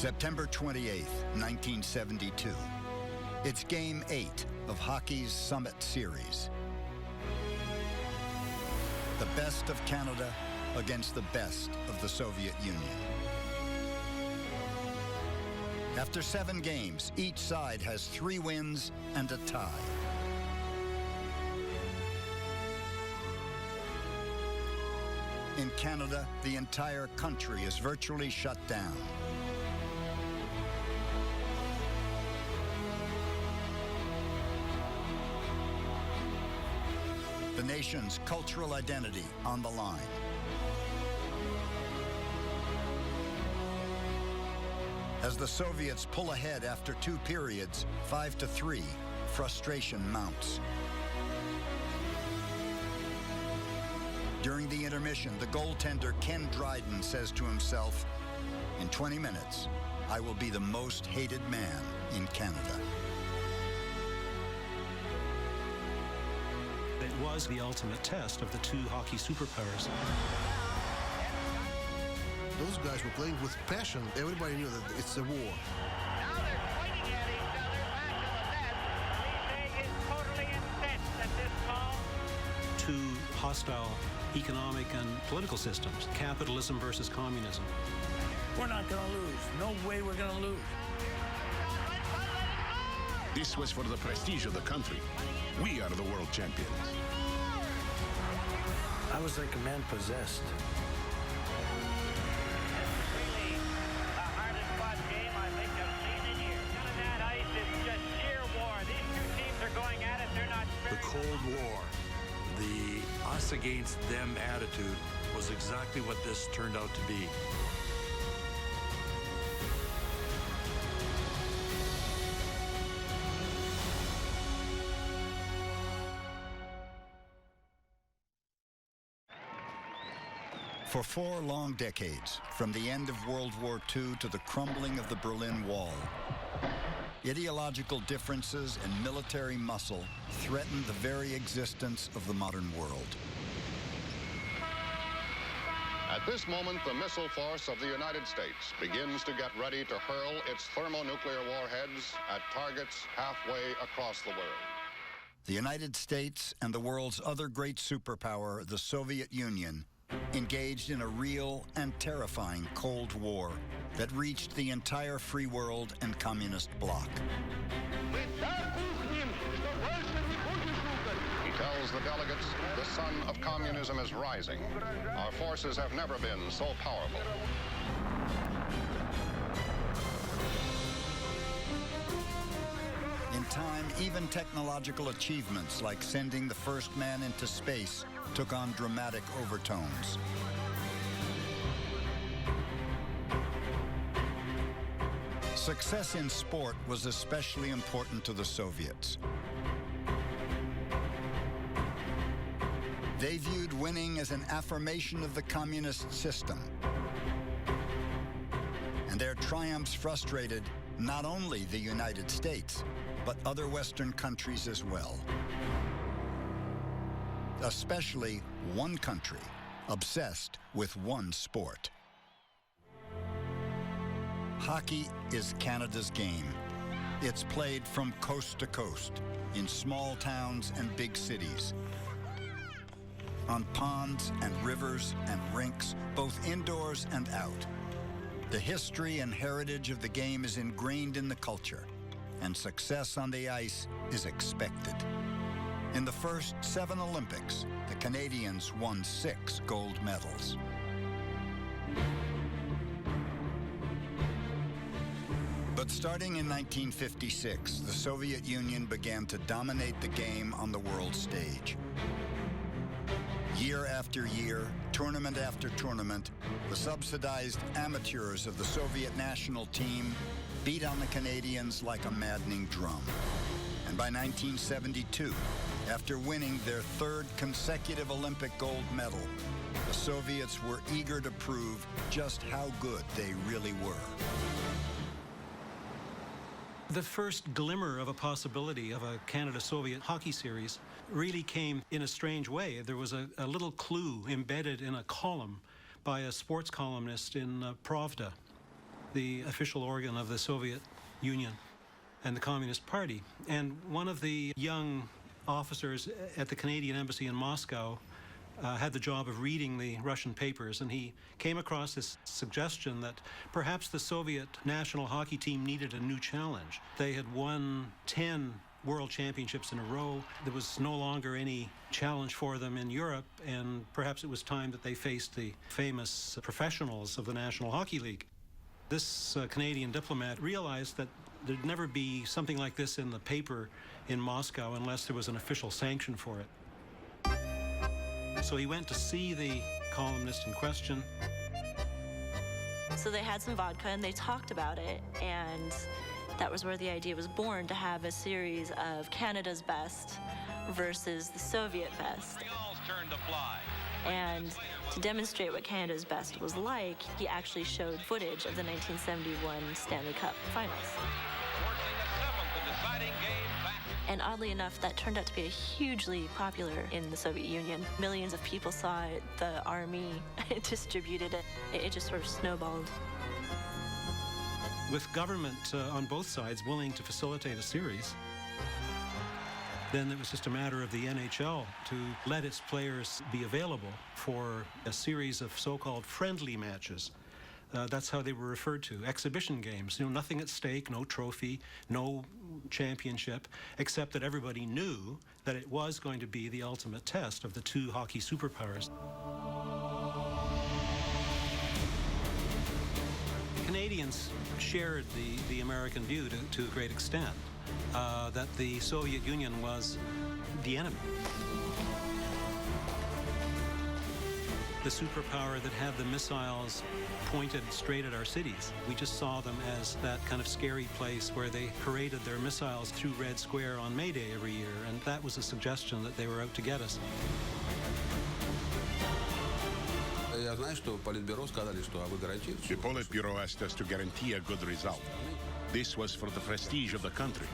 September 28th, 1972. It's Game 8 of hockey's Summit Series. The best of Canada against the best of the Soviet Union. After 7 games, each side has 3 wins and a tie. In Canada, the entire country is virtually shut down. The nation's cultural identity on the line. As the Soviets pull ahead after 2 periods, 5-3, frustration mounts. During the intermission, the goaltender Ken Dryden says to himself, "In 20 minutes, I will be the most hated man in Canada." It was the ultimate test of the 2 hockey superpowers. Those guys were playing with passion. Everybody knew that it's a war. Now they're pointing at each other back of the net. He is totally incensed at this call. 2 hostile economic and political systems, capitalism versus communism. We're not going to lose. No way we're going to lose. This was for the prestige of the country. We are the world champions. I was like a man possessed. This is really the hardest fought game I think I've seen in years. On that ice, it's just sheer war. These 2 teams are going at it. They're not The sparing. Cold War, the us against them attitude was exactly what this turned out to be. For 4 long decades, from the end of World War II to the crumbling of the Berlin Wall, ideological differences and military muscle threatened the very existence of the modern world. At this moment, the missile force of the United States begins to get ready to hurl its thermonuclear warheads at targets halfway across the world. The United States and the world's other great superpower, the Soviet Union, engaged in a real and terrifying Cold War that reached the entire free world and communist bloc. He tells the delegates, the sun of communism is rising. Our forces have never been so powerful. In time, even technological achievements like sending the first man into space took on dramatic overtones. Success in sport was especially important to the Soviets. They viewed winning as an affirmation of the communist system. And their triumphs frustrated not only the United States, but other Western countries as well. Especially one country obsessed with one sport. Hockey is Canada's game. It's played from coast to coast, in small towns and big cities, on ponds and rivers and rinks, both indoors and out. The history and heritage of the game is ingrained in the culture, and success on the ice is expected. In the first 7 Olympics, the Canadians won 6 gold medals. But starting in 1956, the Soviet Union began to dominate the game on the world stage. Year after year, tournament after tournament, the subsidized amateurs of the Soviet national team beat on the Canadians like a maddening drum. And by 1972, after winning their 3rd consecutive Olympic gold medal, the Soviets were eager to prove just how good they really were. The first glimmer of a possibility of a Canada-Soviet hockey series really came in a strange way. There was a little clue embedded in a column by a sports columnist in Pravda. the official organ of the Soviet Union and the Communist Party. And one of the young officers at the Canadian Embassy in Moscow had the job of reading the Russian papers, and he came across this suggestion that perhaps the Soviet national hockey team needed a new challenge. They had won 10 World Championships in a row. There was no longer any challenge for them in Europe, and perhaps it was time that they faced the famous professionals of the National Hockey League. This Canadian diplomat realized that there'd never be something like this in the paper in Moscow unless there was an official sanction for it. So he went to see the columnist in question. So they had some vodka and they talked about it, and that was where the idea was born, to have a series of Canada's best versus the Soviet best. And to demonstrate what Canada's best was like, he actually showed footage of the 1971 Stanley Cup Finals. And oddly enough, that turned out to be hugely popular in the Soviet Union. Millions of people saw it, the army distributed it. It just sort of snowballed. With government on both sides willing to facilitate a series, then it was just a matter of the NHL to let its players be available for a series of so-called friendly matches. That's how they were referred to, exhibition games. You know, nothing at stake, no trophy, no championship, except that everybody knew that it was going to be the ultimate test of the two hockey superpowers. Canadians shared the American view to a great extent, that the Soviet Union was the enemy. The superpower that had the missiles pointed straight at our cities. We just saw them as that kind of scary place where they paraded their missiles through Red Square on May Day every year, and that was a suggestion that they were out to get us. The Politburo asked us to guarantee a good result. This was for the prestige of the country.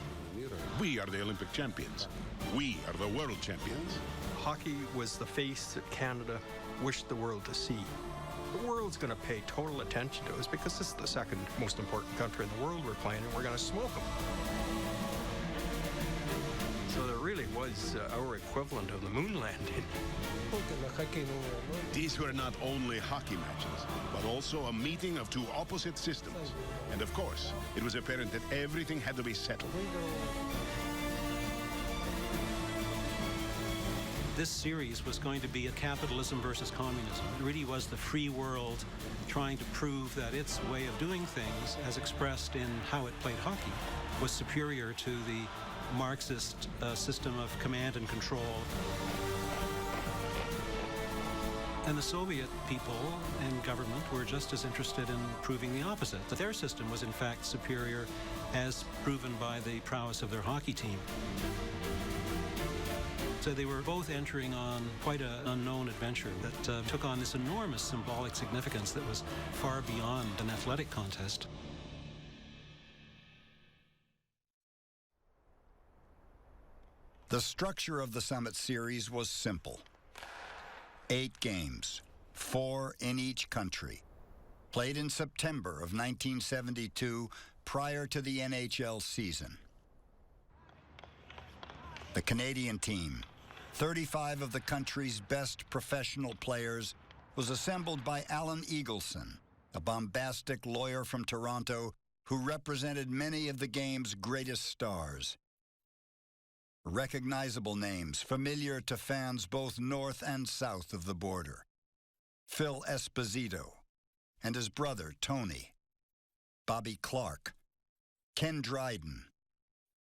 We are the Olympic champions. We are the world champions. Hockey was the face that Canada wished the world to see. The world's going to pay total attention to us because this is the second most important country in the world we're playing, and we're going to smoke them. So there really was our equivalent of the moon landing. These were not only hockey matches, but also a meeting of two opposite systems. And of course, it was apparent that everything had to be settled. This series was going to be a capitalism versus communism. It really was the free world trying to prove that its way of doing things, as expressed in how it played hockey, was superior to the Marxist system of command and control. And the Soviet people and government were just as interested in proving the opposite, that their system was in fact superior, as proven by the prowess of their hockey team. So they were both entering on quite an unknown adventure that took on this enormous symbolic significance that was far beyond an athletic contest. The structure of the Summit Series was simple. 8 games, 4 in each country, played in September of 1972 prior to the NHL season. The Canadian team, 35 of the country's best professional players, was assembled by Alan Eagleson, a bombastic lawyer from Toronto who represented many of the game's greatest stars. Recognizable names familiar to fans both north and south of the border. Phil Esposito and his brother Tony, Bobby Clark, Ken Dryden,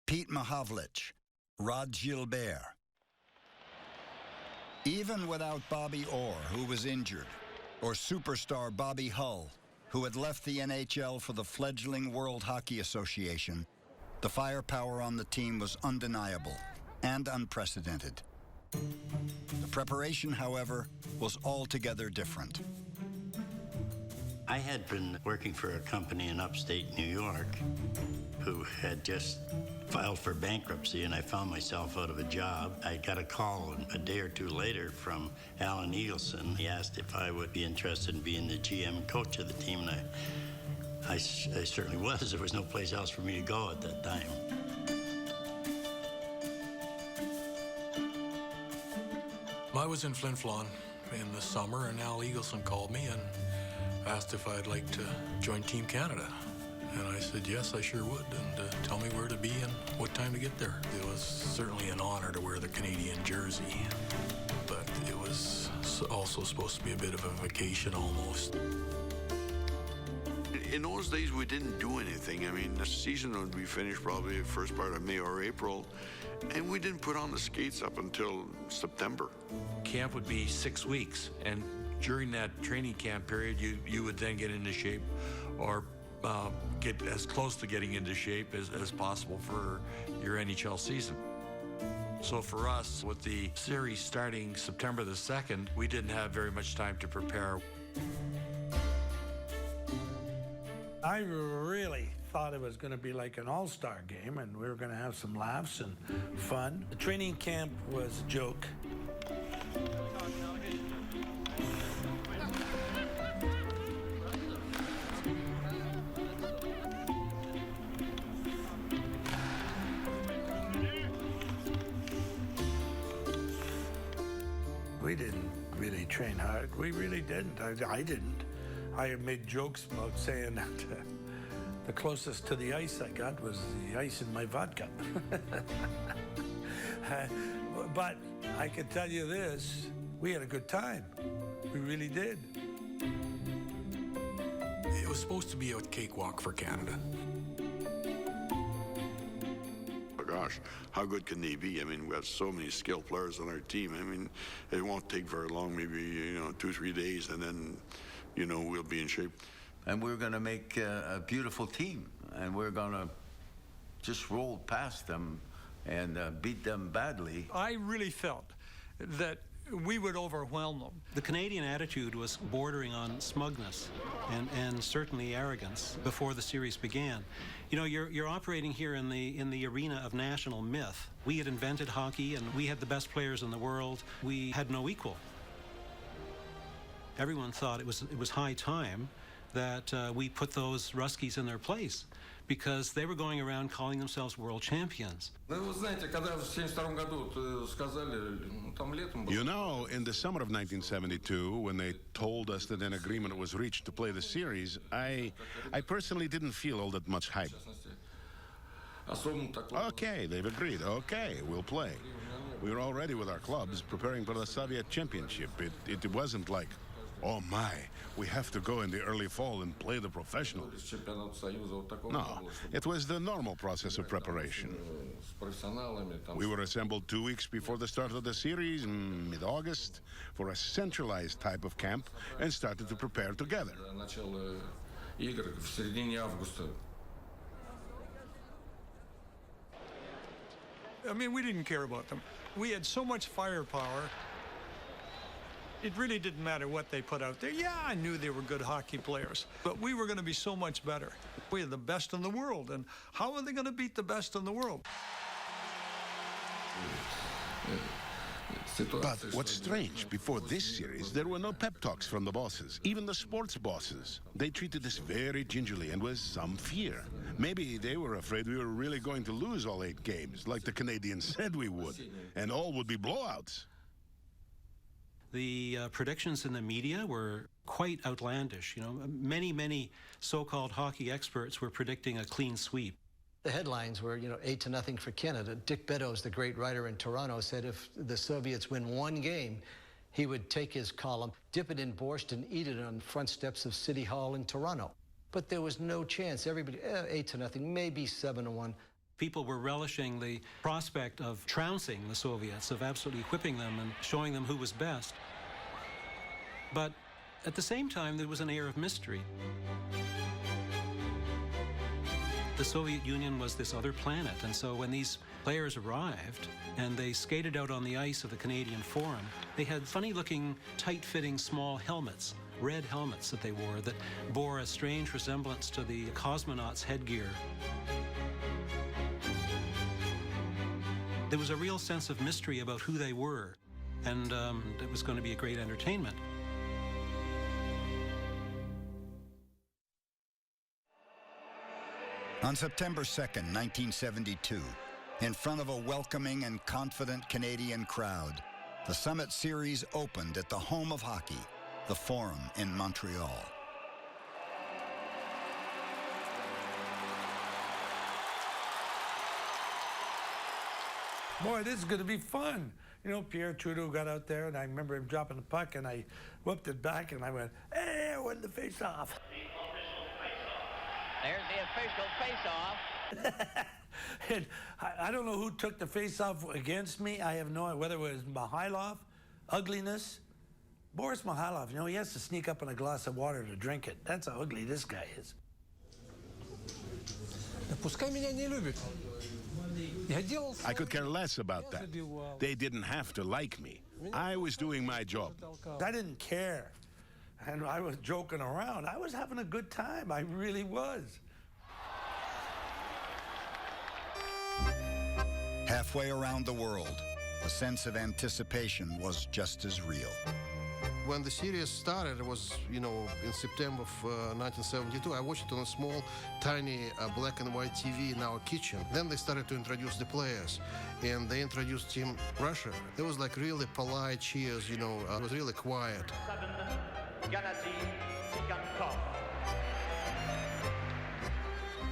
Pete Mahavlich, Rod Gilbert. Even without Bobby Orr, who was injured, or superstar Bobby Hull, who had left the NHL for the fledgling World Hockey Association, the firepower on the team was undeniable and unprecedented. The preparation, however, was altogether different. I had been working for a company in upstate New York who had just filed for bankruptcy, and I found myself out of a job. I got a call a day or two later from Alan Eagleson. He asked if I would be interested in being the GM coach of the team, and I certainly was. There was no place else for me to go at that time. I was in Flin Flon in the summer, and Al Eagleson called me and asked if I'd like to join Team Canada. And I said, yes, I sure would, and tell me where to be and what time to get there. It was certainly an honor to wear the Canadian jersey, but it was also supposed to be a bit of a vacation almost. In those days, we didn't do anything. I mean, the season would be finished probably the first part of May or April, and we didn't put on the skates up until September. Camp would be 6 weeks, and during that training camp period, you would then get into shape or get as close to getting into shape as possible for your NHL season. So for us, with the series starting September the 2nd, we didn't have very much time to prepare. I really thought it was going to be like an all-star game, and we were going to have some laughs and fun. The training camp was a joke. We didn't really train hard. We really didn't. I didn't. I made jokes about saying that the closest to the ice I got was the ice in my vodka. But I can tell you this, we had a good time. We really did. It was supposed to be a cakewalk for Canada. Oh gosh, how good can they be? I mean, we have so many skilled players on our team. I mean, it won't take very long, maybe, 2-3 days, and then, we'll be in shape. And we're going to make a beautiful team, and we're going to just roll past them and beat them badly. I really felt that we would overwhelm them. The Canadian attitude was bordering on smugness and certainly arrogance before the series began. You're operating here in the arena of national myth. We had invented hockey, and we had the best players in the world. We had no equal. Everyone thought it was high time that we put those Ruskies in their place, because they were going around calling themselves world champions. In the summer of 1972, when they told us that an agreement was reached to play the series, I personally didn't feel all that much hype. Okay, they've agreed. Okay, we'll play. We were already with our clubs preparing for the Soviet Championship. It wasn't like, oh my, we have to go in the early fall and play the professionals. No, it was the normal process of preparation. We were assembled 2 weeks before the start of the series, in mid-August, for a centralized type of camp, and started to prepare together. I mean, we didn't care about them. We had so much firepower. It really didn't matter what they put out there. Yeah, I knew they were good hockey players, but we were going to be so much better. We are the best in the world, and how are they going to beat the best in the world? But what's strange, before this series, there were no pep talks from the bosses, even the sports bosses. They treated us very gingerly and with some fear. Maybe they were afraid we were really going to lose all 8 games, like the Canadians said we would, and all would be blowouts. The predictions in the media were quite outlandish. Many so-called hockey experts were predicting a clean sweep. The headlines were, 8-0 for Canada. Dick Beddoes, the great writer in Toronto, said if the Soviets win 1 game, he would take his column, dip it in borscht, and eat it on front steps of City Hall in Toronto. But there was no chance. Everybody, 8-0, maybe 7-1. People were relishing the prospect of trouncing the Soviets, of absolutely whipping them and showing them who was best. But at the same time, there was an air of mystery. The Soviet Union was this other planet, and so when these players arrived and they skated out on the ice of the Canadian Forum, they had funny-looking, tight-fitting small helmets, red helmets that they wore that bore a strange resemblance to the cosmonauts' headgear. There was a real sense of mystery about who they were, and it was going to be a great entertainment. On September 2nd, 1972, in front of a welcoming and confident Canadian crowd, the Summit Series opened at the home of hockey, the Forum in Montreal. Boy, this is going to be fun. You know, Pierre Trudeau got out there, and I remember him dropping the puck, and I whipped it back, and I went, hey, I won the face-off. There's the official face-off. And I don't know who took the face-off against me. I have no idea whether it was Mihailov, ugliness. Boris Mihailov, you know, he has to sneak up on a glass of water to drink it. That's how ugly this guy is. I could care less about that. They didn't have to like me. I was doing my job. I didn't care. And I was joking around. I was having a good time. I really was. Halfway around the world, the sense of anticipation was just as real. When the series started, it was, you know, in September of 1972. I watched it on a small, tiny black and white TV in our kitchen. Then they started to introduce the players, and they introduced Team Russia. There was like really polite cheers, you know, it was really quiet.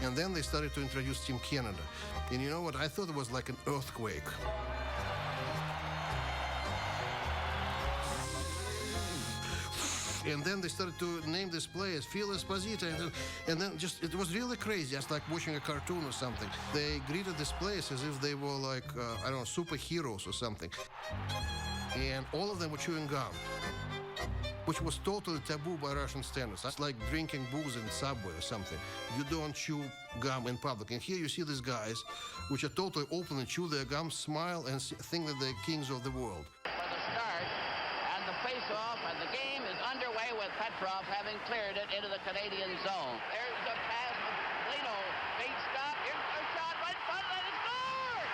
And then they started to introduce Team Canada. And you know what? I thought it was like an earthquake. And then they started to name these players, Phil Esposito, and then just, it was really crazy. It's like watching a cartoon or something. They greeted these players as if they were like, I don't know, superheroes or something. And all of them were chewing gum, which was totally taboo by Russian standards. That's like drinking booze in the subway or something. You don't chew gum in public. And here you see these guys, which are totally open and chew their gum, smile, and think that they're kings of the world. For the start, and the face-off, and the game is underway with Petrov having cleared it into the Canadian zone. There's the pass from Lino. Big stop. Here's a shot right in front of it. It's scored!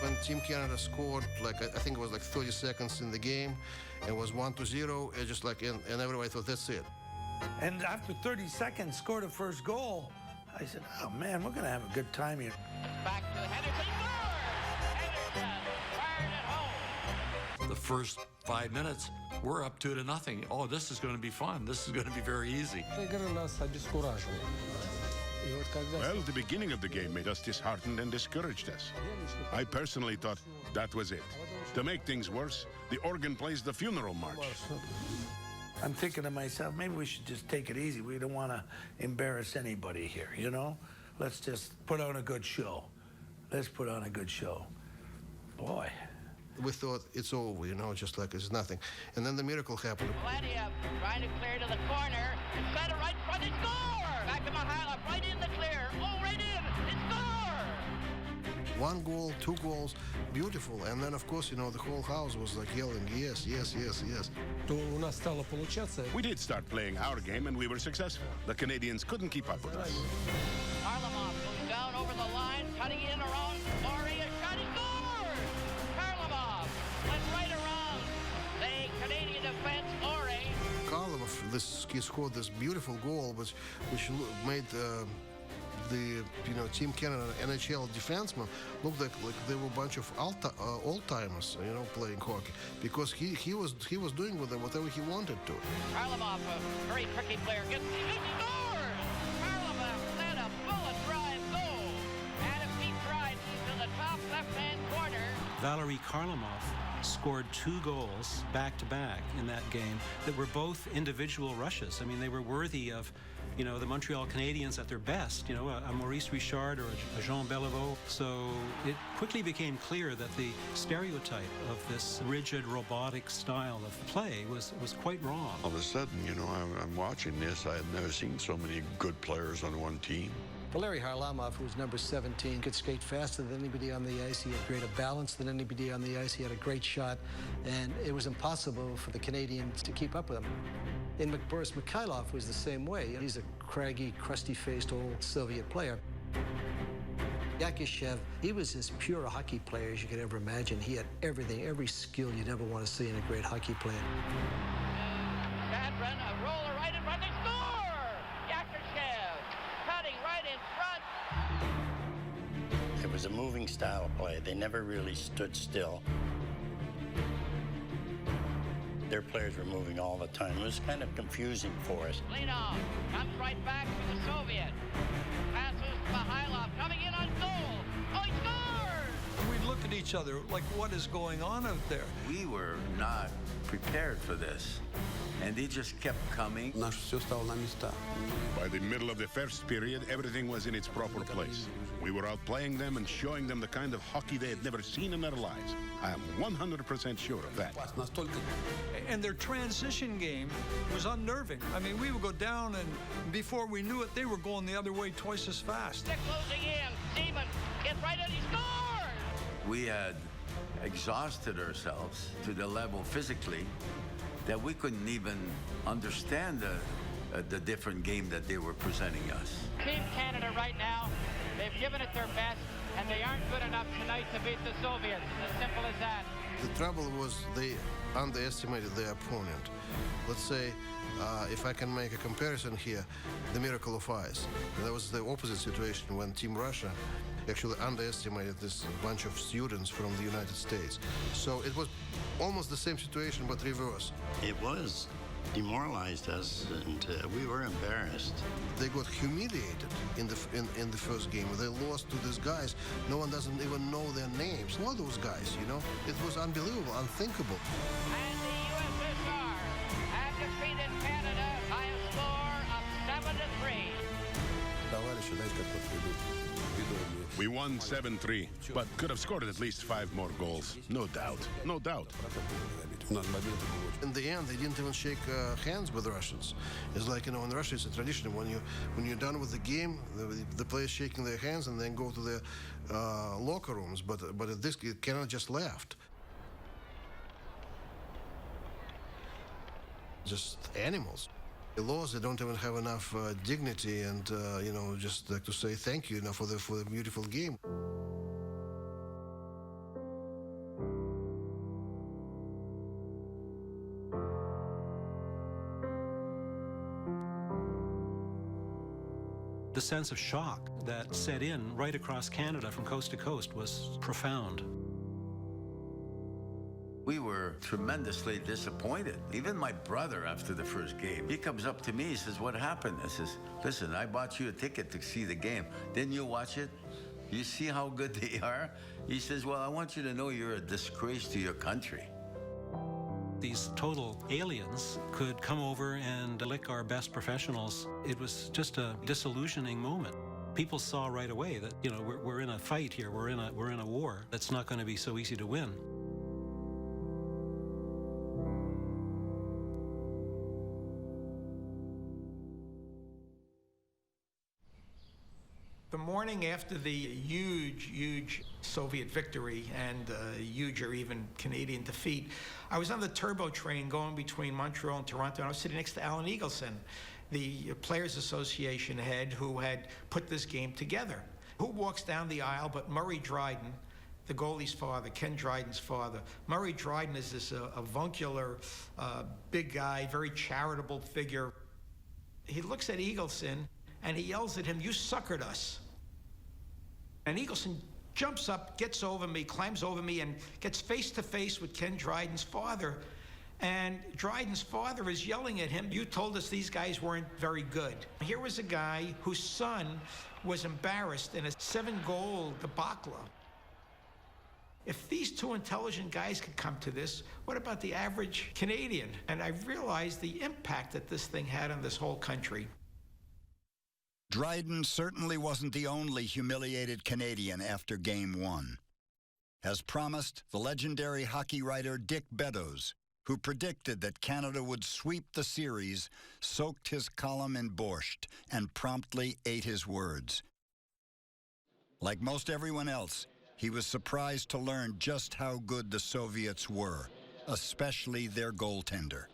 When Team Canada scored, like I think it was like 30 seconds in the game, it was 1-0. It just like, and everybody thought that's it. And after 30 seconds, scored a first goal. I said, oh man, we're gonna have a good time here. Back to Henderson. Henderson fired it home. The first 5 minutes, we're up 2-0. Oh, this is going to be fun. This is going to be very easy. Well, the beginning of the game made us disheartened and discouraged us. I personally thought that was it. To make things worse, the organ plays the funeral march. I'm thinking to myself, maybe we should just take it easy. We don't want to embarrass anybody here, you know? Let's just put on a good show. Let's put on a good show. Boy. We thought it's over, you know, just like it's nothing. And then the miracle happened. Vladiev trying to clear to the corner. It's set it right in front. It's score! Back to Mihailov, right in the clear. Oh, right in. It's score! 1 goal, 2 goals, beautiful. And then, of course, you know, the whole house was like yelling, yes, yes, yes, yes. We did start playing our game, and we were successful. The Canadians couldn't keep up with us. Karlamov goes down over the line, cutting in around Ori. A shot, he scores! Karlamov went right around the Canadian defense, Ori. Karlamov, he scored this beautiful goal, which made the Team Canada NHL defensemen looked like they were a bunch of old-timers, you know, playing hockey, because he was doing with them whatever he wanted to. Karlamov, a very tricky player, gets he scores! Karlamov let a bullet drive go, and a deep drive to the top left-hand corner. Valery Karlamov scored 2 goals back-to-back in that game that were both individual rushes. I mean, they were worthy of, you know, the Montreal Canadiens at their best, you know, a Maurice Richard or a Jean Beliveau. So it quickly became clear that the stereotype of this rigid, robotic style of play was quite wrong. All of a sudden, you know, I'm watching this. I had never seen so many good players on one team. Valery Harlamov, who was number 17, could skate faster than anybody on the ice. He had greater balance than anybody on the ice. He had a great shot, and it was impossible for the Canadians to keep up with him. And Boris Mikhailov was the same way. He's a craggy, crusty-faced old Soviet player. Yakishev, he was as pure a hockey player as you could ever imagine. He had everything, every skill you'd ever want to see in a great hockey player. Shadron, a roller right in front. They score! Yakershev cutting right in front. It was a moving style of play. They never really stood still. Their players were moving all the time. It was kind of confusing for us. Lenov comes right back for the Soviet. Passes to Mihailov, coming in on goal. Oh, he scores! We looked at each other like, what is going on out there? We were not prepared for this, and they just kept coming. By the middle of the first period, everything was in its proper place. We were outplaying them and showing them the kind of hockey they had never seen in their lives. I am 100% sure of that. And their transition game was unnerving. I mean, we would go down, and before we knew it, they were going the other way twice as fast. They're closing in. Seaman gets right in, he scores! We had exhausted ourselves to the level physically that we couldn't even understand the different game that they were presenting us. Team Canada right now, they've given it their best, and they aren't good enough tonight to beat the Soviets. As simple as that. The trouble was they underestimated their opponent. Let's say, if I can make a comparison here, the Miracle of Ice. That was the opposite situation when Team Russia actually underestimated this bunch of students from the United States. So it was almost the same situation, but reverse. It was demoralized us, and we were embarrassed. They got humiliated in the first game. They lost to these guys. No one doesn't even know their names. All those guys, you know. It was unbelievable, unthinkable. And the USSR have defeated Canada by a score of 7-3. We won 7-3, but could have scored at least 5 more goals. No doubt. No doubt. In the end, they didn't even shake hands with the Russians. It's like, you know, in Russia, it's a tradition. When you're done with the game, the players shaking their hands and then go to their locker rooms. But at this, Canada just left. Just animals. The laws, they don't even have enough dignity and, you know, just like to say thank you, you know, for the beautiful game. The sense of shock that set in right across Canada from coast to coast was profound. We were tremendously disappointed. Even my brother, after the first game, he comes up to me, he says, "What happened?" I says, "Listen, I bought you a ticket to see the game. Didn't you watch it? You see how good they are?" He says, "Well, I want you to know you're a disgrace to your country." These total aliens could come over and lick our best professionals. It was just a disillusioning moment. People saw right away that, you know, we're in a fight here. We're in a war that's not going to be so easy to win. The morning after the huge Soviet victory and huge or even Canadian defeat, I was on the turbo train going between Montreal and Toronto, and I was sitting next to Alan Eagleson, the Players Association head who had put this game together. Who walks down the aisle but Murray Dryden, the goalie's father, Ken Dryden's father. Murray Dryden is this avuncular, big guy, very charitable figure. He looks at Eagleson and he yells at him, "You suckered us." And Eagleson jumps up, gets over me, climbs over me, and gets face to face with Ken Dryden's father. And Dryden's father is yelling at him, "You told us these guys weren't very good." Here was a guy whose son was embarrassed in a 7-goal debacle. If these two intelligent guys could come to this, what about the average Canadian? And I realized the impact that this thing had on this whole country. Dryden certainly wasn't the only humiliated Canadian after Game 1. As promised, the legendary hockey writer Dick Beddoes, who predicted that Canada would sweep the series, soaked his column in borscht and promptly ate his words. Like most everyone else, he was surprised to learn just how good the Soviets were, especially their goaltender.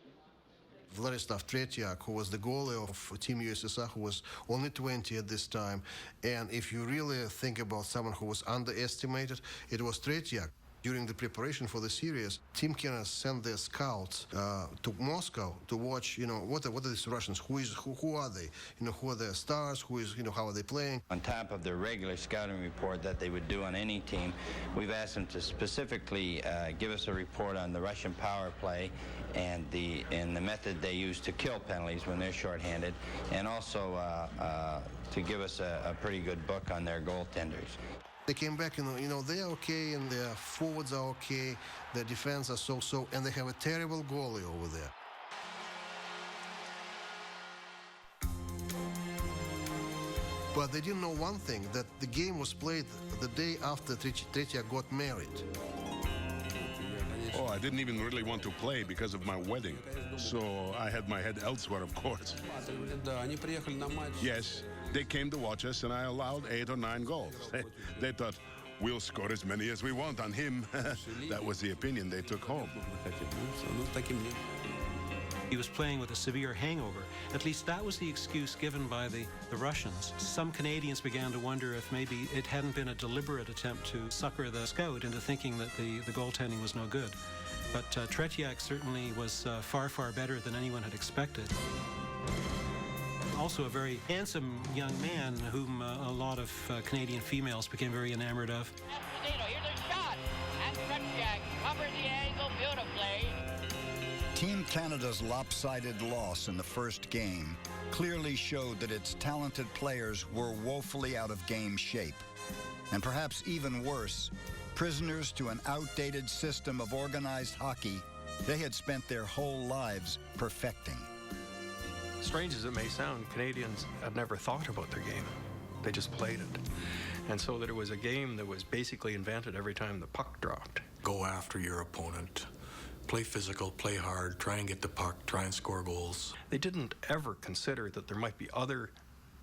Vladislav Tretiak, who was the goalie of Team USSR, who was only 20 at this time. And if you really think about someone who was underestimated, it was Tretiak. During the preparation for the series, Team Canada sent their scouts to Moscow to watch, what are these Russians? Who are they? Who are their stars? How are they playing? On top of the regular scouting report that they would do on any team, we've asked them to specifically give us a report on the Russian power play and the method they use to kill penalties when they're shorthanded, and also to give us a pretty good book on their goaltenders. They came back, they're okay, and their forwards are okay, their defense are so-so, and they have a terrible goalie over there. But they didn't know one thing, that the game was played the day after Tretya got married. Oh, I didn't even really want to play because of my wedding. So I had my head elsewhere, of course. Yes, they came to watch us, and I allowed 8 or 9 goals. They thought, we'll score as many as we want on him. That was the opinion they took home. He was playing with a severe hangover. At least that was the excuse given by the Russians. Some Canadians began to wonder if maybe it hadn't been a deliberate attempt to sucker the scout into thinking that the goaltending was no good. But Tretiak certainly was far, far better than anyone had expected. Also a very handsome young man whom a lot of Canadian females became very enamored of. Here's a shot, and Tretiak covered the angle beautifully. Team Canada's lopsided loss in the first game clearly showed that its talented players were woefully out of game shape. And perhaps even worse, prisoners to an outdated system of organized hockey they had spent their whole lives perfecting. Strange as it may sound, Canadians had never thought about their game. They just played it. And so that it was a game that was basically invented every time the puck dropped. Go after your opponent. Play physical, play hard, try and get the puck, try and score goals. They didn't ever consider that there might be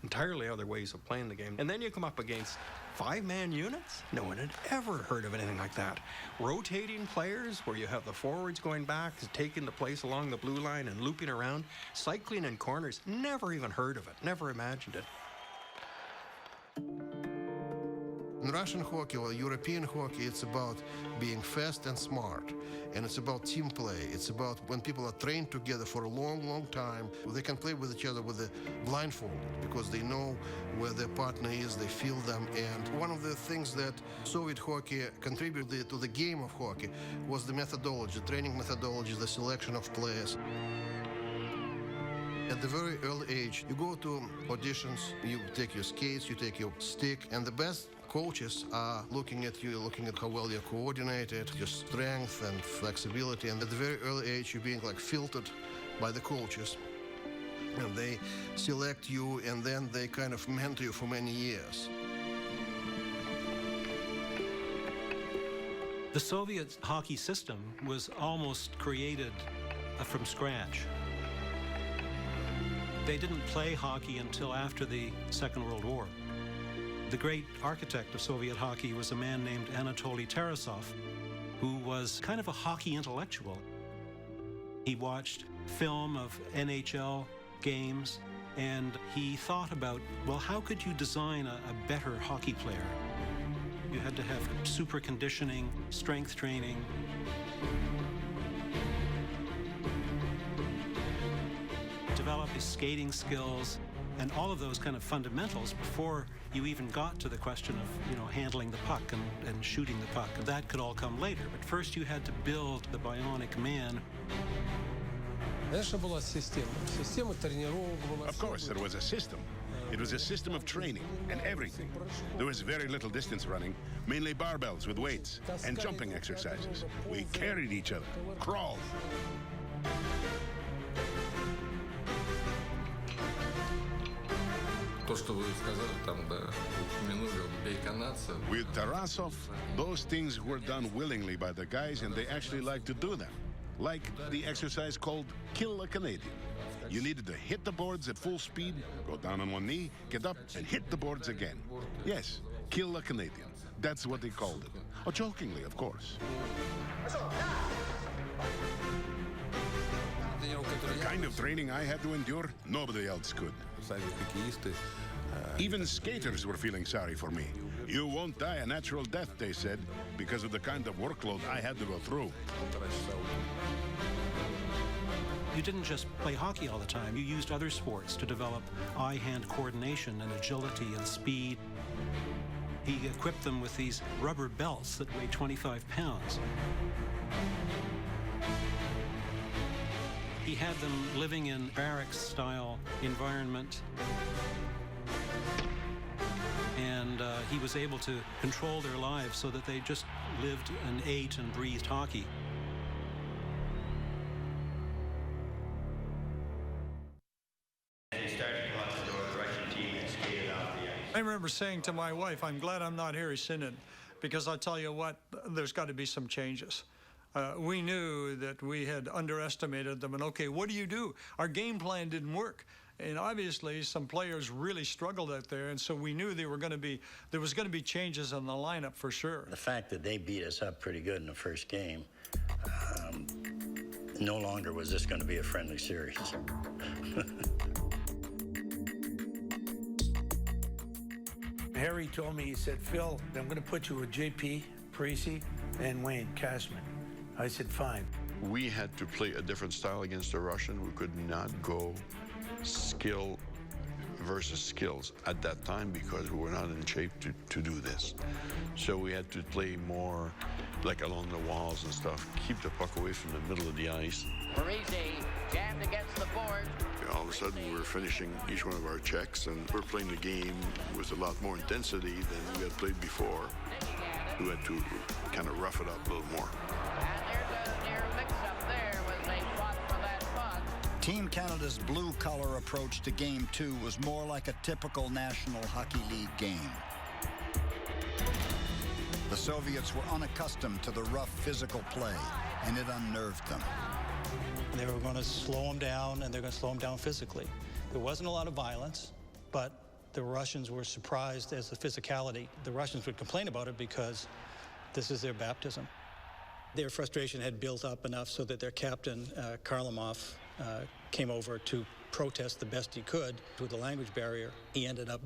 entirely other ways of playing the game. And then you come up against 5-man units? No one had ever heard of anything like that. Rotating players where you have the forwards going back, taking the place along the blue line and looping around, cycling in corners. Never even heard of it, never imagined it. In Russian hockey or European hockey, it's about being fast and smart. And it's about team play. It's about when people are trained together for a long, long time, they can play with each other with the blindfolded because they know where their partner is, they feel them. And one of the things that Soviet hockey contributed to the game of hockey was the methodology, training methodology, the selection of players. At the very early age, you go to auditions, you take your skates, you take your stick, and the best coaches are looking at you, looking at how well you're coordinated, your strength and flexibility, and at the very early age you're being filtered by the coaches. And they select you, and then they kind of mentor you for many years. The Soviet hockey system was almost created from scratch. They didn't play hockey until after the Second World War. The great architect of Soviet hockey was a man named Anatoly Tarasov, who was kind of a hockey intellectual. He watched film of NHL games, and he thought about, well, how could you design a better hockey player? You had to have super conditioning, strength training. Develop his skating skills, and all of those kind of fundamentals before you even got to the question of, handling the puck and shooting the puck. That could all come later, but first you had to build the bionic man. Of course, there was a system. It was a system of training and everything. There was very little distance running, mainly barbells with weights and jumping exercises. We carried each other, crawled. With Tarasov, those things were done willingly by the guys, and they actually liked to do them. Like the exercise called Kill a Canadian. You needed to hit the boards at full speed, go down on one knee, get up, and hit the boards again. Yes, kill a Canadian. That's what they called it. Oh, jokingly, of course. The kind of training I had to endure, nobody else could. Even skaters were feeling sorry for me. You won't die a natural death, they said, because of the kind of workload I had to go through. You didn't just play hockey all the time. You used other sports to develop eye-hand coordination and agility and speed. He equipped them with these rubber belts that weighed 25 pounds. He had them living in barracks-style environment. And he was able to control their lives so that they just lived and ate and breathed hockey. I remember saying to my wife, I'm glad I'm not Harry Sinnen, because I'll tell you what, there's got to be some changes. We knew that we had underestimated them, and okay, what do you do? Our game plan didn't work. And obviously, some players really struggled out there, and so we knew there was going to be changes in the lineup for sure. The fact that they beat us up pretty good in the first game, no longer was this going to be a friendly series. Harry told me, he said, Phil, I'm going to put you with JP, Parisi, and Wayne Cashman. I said, fine. We had to play a different style against the Russian. We could not go skill versus skills at that time because we were not in shape to do this. So we had to play more like along the walls and stuff, keep the puck away from the middle of the ice. Parisi jammed against the board. All of a sudden, we're finishing each one of our checks, and we're playing the game with a lot more intensity than we had played before. We had to kind of rough it up a little more. And there's a near mix-up there as they fought for that puck. Team Canada's blue-collar approach to Game 2 was more like a typical National Hockey League game. The Soviets were unaccustomed to the rough physical play, and it unnerved them. They were going to slow them down, and they're going to slow them down physically. There wasn't a lot of violence, but the Russians were surprised as the physicality. The Russians would complain about it because this is their baptism. Their frustration had built up enough so that their captain, Karlamov, came over to protest the best he could with the language barrier. He ended up,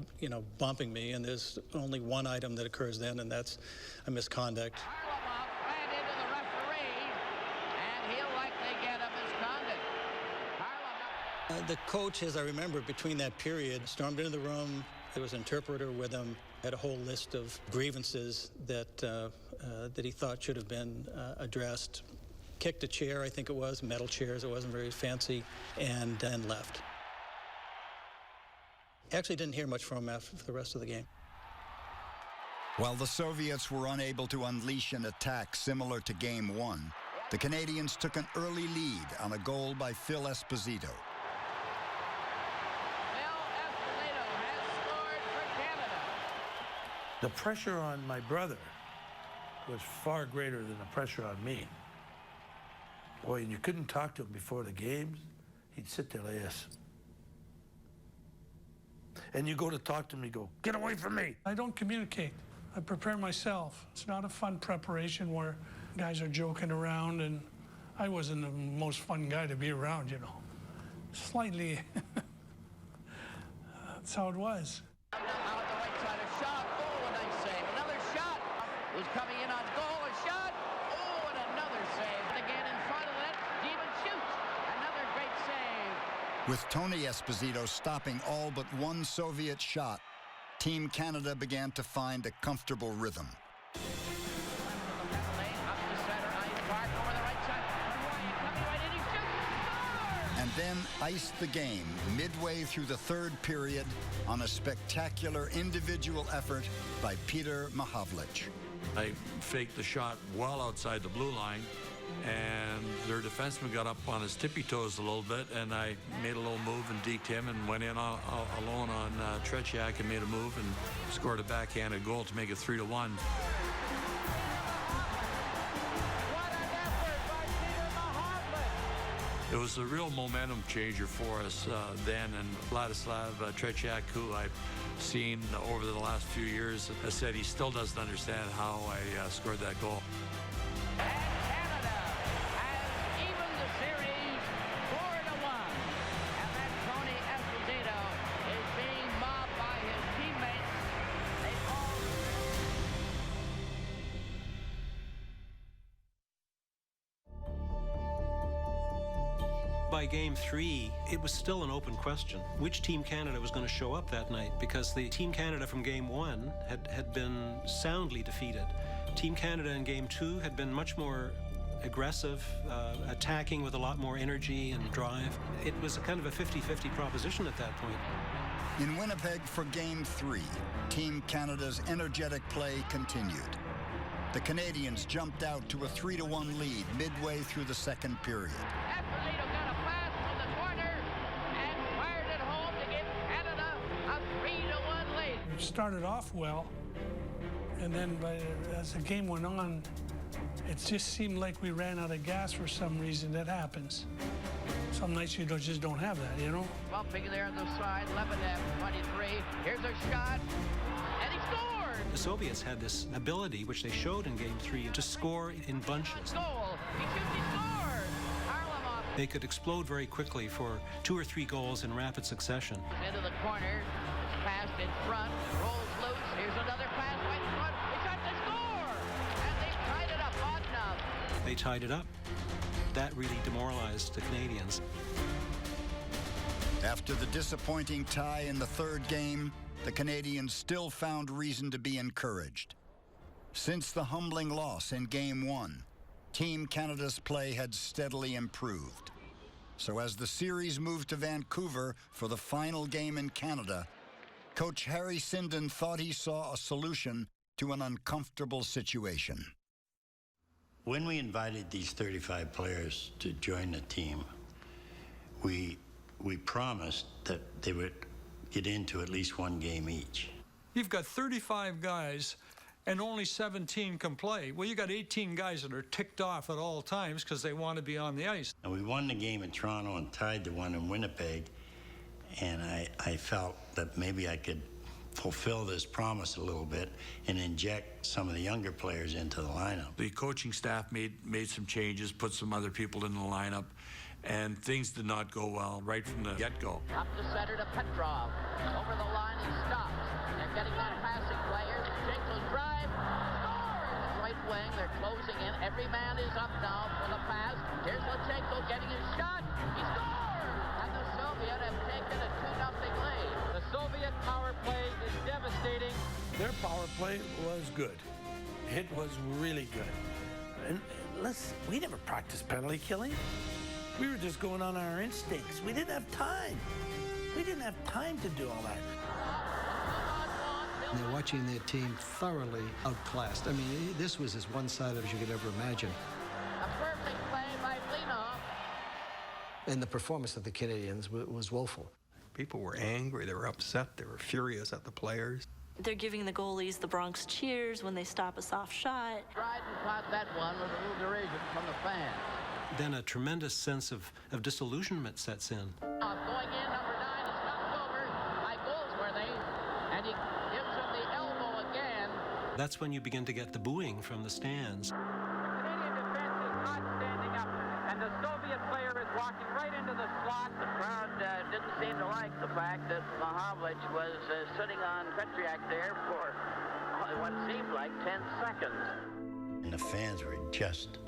bumping me, and there's only one item that occurs then, and that's a misconduct. Karlamov ran into the referee, and he'll likely get a misconduct. Karlamov. The coach, as I remember, between that period, stormed into the room. There was an interpreter with him, had a whole list of grievances that he thought should have been addressed. Kicked a chair, I think it was, metal chairs, it wasn't very fancy, and then left. Actually didn't hear much from him after the rest of the game. While the Soviets were unable to unleash an attack similar to Game 1, the Canadians took an early lead on a goal by Phil Esposito. The pressure on my brother was far greater than the pressure on me. Boy, and you couldn't talk to him before the games. He'd sit there like this. And you go to talk to him, you go, get away from me. I don't communicate. I prepare myself. It's not a fun preparation where guys are joking around, and I wasn't the most fun guy to be around, Slightly. That's how it was. Now at the right side, a shot. Oh, a nice save. Another shot. Who's coming in on goal? A shot. Oh, and another save. And again in front of it, Demon shoots. Another great save. With Tony Esposito stopping all but one Soviet shot, Team Canada began to find a comfortable rhythm. And then iced the game midway through the third period on a spectacular individual effort by Peter Mahavlich. I faked the shot well outside the blue line, and their defenseman got up on his tippy toes a little bit, and I made a little move and deked him and went in alone on Tretiak and made a move and scored a backhanded goal to make it 3-1. It was a real momentum changer for us then, and Vladislav Tretiak, who I've seen over the last few years, has said he still doesn't understand how I scored that goal. And Canada has evened the series 4-1. And then Tony Esposito is being mobbed by his teammates. They all... by Game 3, it was still an open question which Team Canada was going to show up that night, because the Team Canada from Game 1 had been soundly defeated. Team Canada in Game 2 had been much more aggressive, attacking with a lot more energy and drive. It was a kind of a 50-50 proposition at that point. In Winnipeg for Game 3, Team Canada's energetic play continued. The Canadians jumped out to a 3-1 lead midway through the second period. Esposito got a pass from the corner and fired it home to give Canada a 3-1 lead. We started off well, and then as the game went on, it just seemed like we ran out of gas for some reason. That happens. Some nights you just don't have that, you know? Bumping there on the side, Lebedev, 23. Here's a shot, and he scored! The Soviets had this ability, which they showed in Game 3, to score in bunches. Goal! He shoots, he scores! Harlamov. They could explode very quickly for 2 or 3 goals in rapid succession. Into the corner, it's passed in front, rolls loose. Here's another pass right in front. He shot to score! And they tied it up, Bodnov. They tied it up. That really demoralized the Canadians. After the disappointing tie in the third game, the Canadians still found reason to be encouraged. Since the humbling loss in Game 1, Team Canada's play had steadily improved. So as the series moved to Vancouver for the final game in Canada, Coach Harry Sinden thought he saw a solution to an uncomfortable situation. When we invited these 35 players to join the team, we promised that they would get into at least one game each. You've got 35 guys and only 17 can play. Well, you got 18 guys that are ticked off at all times because they want to be on the ice. And we won the game in Toronto and tied the one in Winnipeg, and I felt that maybe I could fulfill this promise a little bit and inject some of the younger players into the lineup. The coaching staff made some changes, put some other people in the lineup, and things did not go well right from the get-go. Up the center to Petrov. Over the line, he stops. They're getting that passing play. Here's Lachenko's drive. Scores! Right wing, they're closing in. Every man is up now for the pass. Here's Lachenko getting his shot. He scores! And the Soviets have taken a 2-0 lead. The Soviet power play is devastating. Their power play was good. It was really good. And we never practiced penalty killing. We were just going on our instincts. We didn't have time. We didn't have time to do all that. They're watching their team thoroughly outclassed. I mean, this was as one-sided as you could ever imagine. A perfect play by Blinov. And the performance of the Canadians was woeful. People were angry, they were upset, they were furious at the players. They're giving the goalies the Bronx cheers when they stop a soft shot. Dryden caught that one with a little derision from the fans. Then a tremendous sense of disillusionment sets in. Going in, number 9 is knocked over by Goldsworthy, and he gives him the elbow again. That's when you begin to get the booing from the stands. The Canadian defense is not standing up, and the Soviet player is walking right into the slot. The crowd didn't seem to like the fact that Mahavlich was sitting on Petriak there for what seemed like 10 seconds. And the fans were just,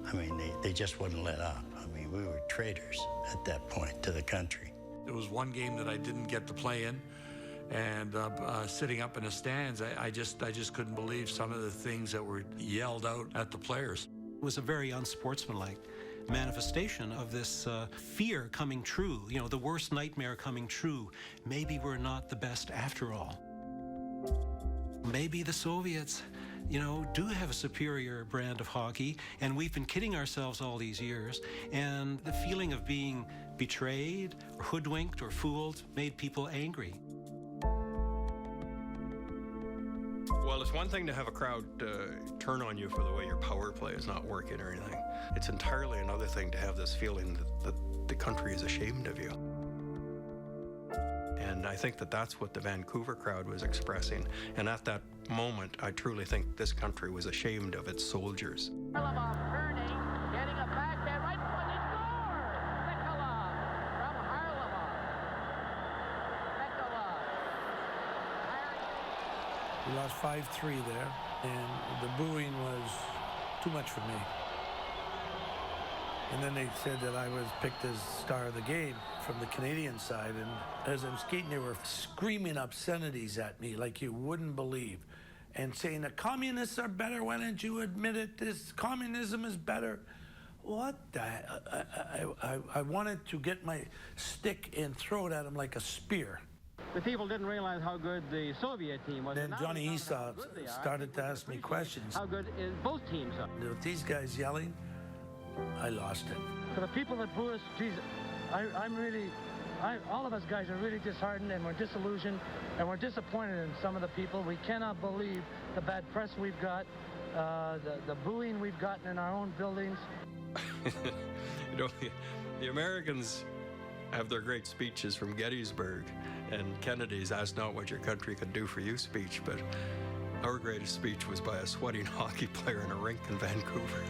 I mean, they just wouldn't let up. I mean, we were traitors at that point to the country. There was one game that I didn't get to play in, and sitting up in the stands, I just couldn't believe some of the things that were yelled out at the players. It was a very unsportsmanlike manifestation of this fear coming true, you know, the worst nightmare coming true. Maybe we're not the best after all. Maybe the Soviets, you know, do have a superior brand of hockey, and we've been kidding ourselves all these years, and the feeling of being betrayed, or hoodwinked, or fooled made people angry. Well, it's one thing to have a crowd turn on you for the way your power play is not working or anything. It's entirely another thing to have this feeling that the country is ashamed of you. And I think that that's what the Vancouver crowd was expressing. And at that moment, I truly think this country was ashamed of its soldiers. Harlamov turning, getting a backhand right foot, he scores! Nikolov from Harlamov. Nikolov. We lost 5-3 there, and the booing was too much for me. And then they said that I was picked as star of the game from the Canadian side. And as I'm skating, they were screaming obscenities at me like you wouldn't believe. And saying the communists are better, why don't you admit it? This communism is better. What the I wanted to get my stick and throw it at them like a spear. The people didn't realize how good the Soviet team was. Then Johnny Esau started to ask me questions. How good is both teams are? With these guys yelling, I lost it. For the people that boo us, geez, all of us guys are really disheartened and we're disillusioned and we're disappointed in some of the people. We cannot believe the bad press we've got, the booing we've gotten in our own buildings. You know, the Americans have their great speeches from Gettysburg, and Kennedy's "Ask not what your country can do for you" speech, but our greatest speech was by a sweating hockey player in a rink in Vancouver.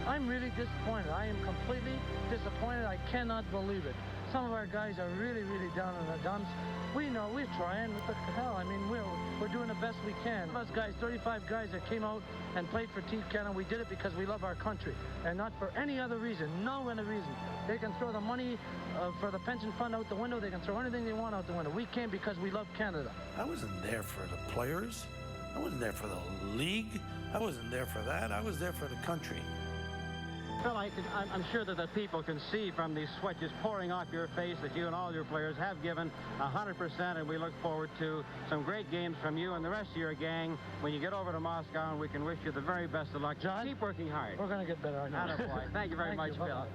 I'm really disappointed. I am completely disappointed. I cannot believe it. Some of our guys are really, really down in the dumps. We know, we're trying. What the hell? I mean, we're doing the best we can. Us guys, 35 guys that came out and played for Team Canada, we did it because we love our country and not for any other reason. No other reason. They can throw the money for the pension fund out the window. They can throw anything they want out the window. We came because we love Canada. I wasn't there for the players. I wasn't there for the league. I wasn't there for that. I was there for the country. Phil, I'm sure that the people can see from the sweat just pouring off your face that you and all your players have given 100%, and we look forward to some great games from you and the rest of your gang when you get over to Moscow, and we can wish you the very best of luck. John, keep working hard. We're going to get better. I know. Attaboy. Thank you very much, Phil.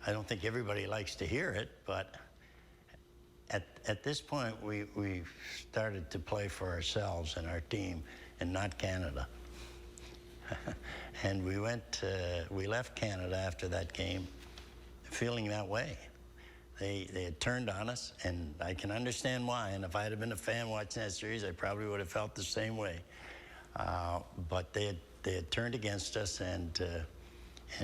I don't think everybody likes to hear it, but at this point, we started to play for ourselves and our team and not Canada. And we left Canada after that game feeling that way. They had turned on us, and I can understand why. And if I had been a fan watching that series, I probably would have felt the same way. But they had turned against us, and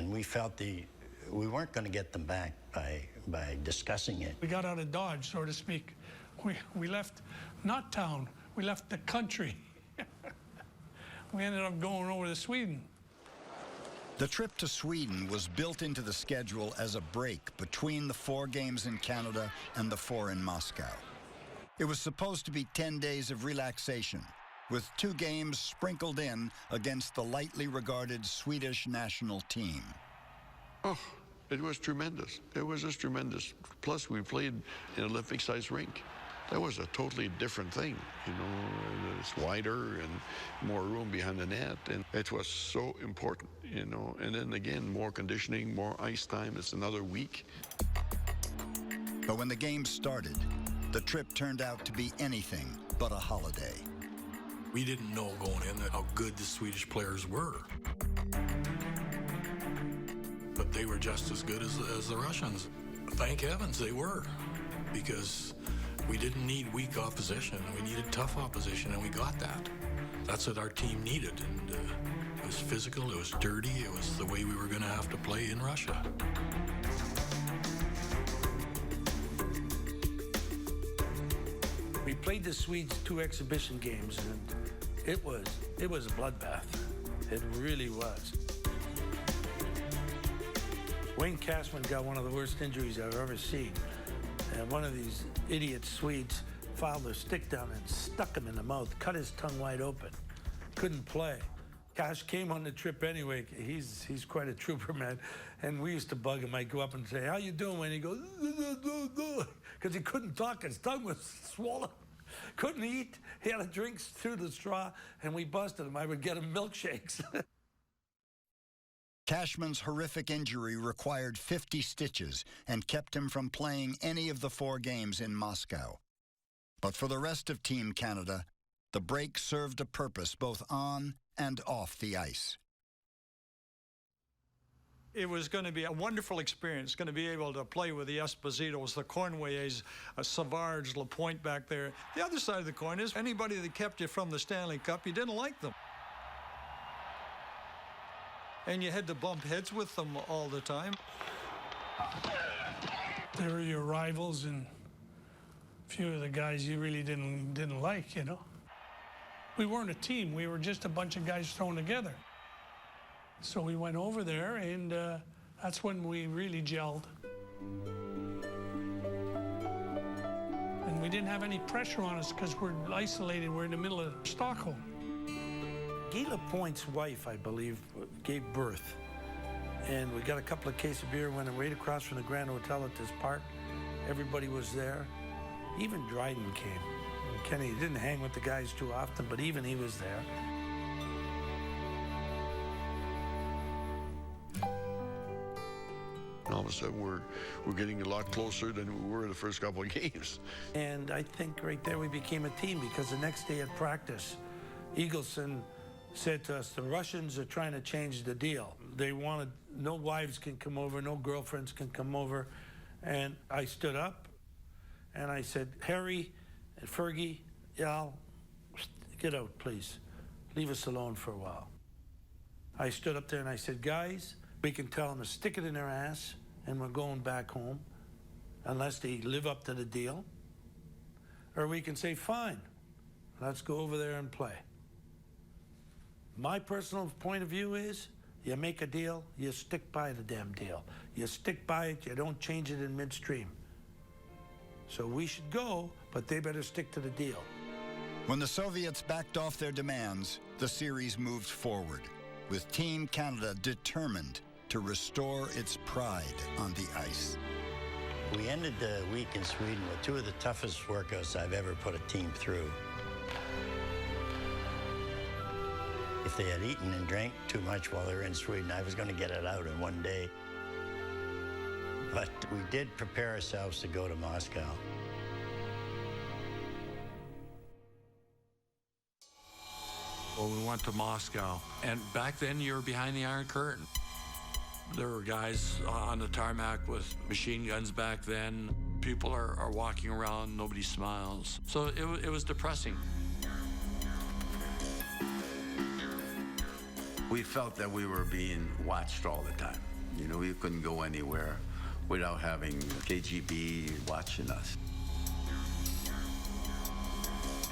we felt we weren't going to get them back by discussing it. We got out of Dodge, so to speak. We left not town, we left the country. We ended up going over to Sweden. The trip to Sweden was built into the schedule as a break between the 4 games in Canada and the 4 in Moscow. It was supposed to be 10 days of relaxation, with 2 games sprinkled in against the lightly regarded Swedish national team. Oh, it was tremendous. It was just tremendous. Plus, we played in an Olympic-sized rink. That was a totally different thing, you know. It's wider and more room behind the net, and it was so important, you know. And then again, more conditioning, more ice time. It's another week. But when the games started, the trip turned out to be anything but a holiday. We didn't know going in how good the Swedish players were. But they were just as good as the Russians. Thank heavens they were, because we didn't need weak opposition. We needed tough opposition, and we got that. That's what our team needed. And it was physical, it was dirty, it was the way we were going to have to play in Russia. We played the Swedes 2 exhibition games, and it was a bloodbath. It really was. Wayne Cashman got one of the worst injuries I've ever seen. And one of these idiot Swedes filed their stick down and stuck him in the mouth, cut his tongue wide open. Couldn't play. Cash came on the trip anyway. He's quite a trooper, man. And we used to bug him. I'd go up and say, "How you doing?" And he'd go, because he couldn't talk. His tongue was swollen. Couldn't eat. He had to drink through the straw, and we busted him. I would get him milkshakes. Cashman's horrific injury required 50 stitches and kept him from playing any of the 4 games in Moscow. But for the rest of Team Canada, the break served a purpose both on and off the ice. It was going to be a wonderful experience, going to be able to play with the Espositos, the Cornwayes, Savards, Lapointe back there. The other side of the coin is anybody that kept you from the Stanley Cup, you didn't like them. And you had to bump heads with them all the time. They were your rivals, and a few of the guys you really didn't like, you know. We weren't a team. We were just a bunch of guys thrown together. So we went over there, and that's when we really gelled. And we didn't have any pressure on us because we're isolated. We're in the middle of Stockholm. Guy Lapointe's wife, I believe, gave birth. And we got a couple of cases of beer, went right across from the Grand Hotel at this park. Everybody was there. Even Dryden came. And Kenny didn't hang with the guys too often, but even he was there. And all of a sudden, we're getting a lot closer than we were the first couple of games. And I think right there we became a team, because the next day at practice, Eagleson said to us, the Russians are trying to change the deal. They wanted no wives can come over, no girlfriends can come over. And I stood up and I said, Harry and Fergie, Al, get out, please. Leave us alone for a while. I stood up there and I said, guys, we can tell them to stick it in their ass and we're going back home unless they live up to the deal. Or we can say, fine, let's go over there and play. My personal point of view is, you make a deal, you stick by the damn deal. You stick by it, you don't change it in midstream. So we should go, but they better stick to the deal. When the Soviets backed off their demands, the series moved forward, with Team Canada determined to restore its pride on the ice. We ended the week in Sweden with two of the toughest workouts I've ever put a team through. If they had eaten and drank too much while they were in Sweden, I was going to get it out in one day. But we did prepare ourselves to go to Moscow. Well, we went to Moscow, and back then you were behind the Iron Curtain. There were guys on the tarmac with machine guns back then. People are walking around, nobody smiles. So it was depressing. We felt that we were being watched all the time. You know, we couldn't go anywhere without having KGB watching us.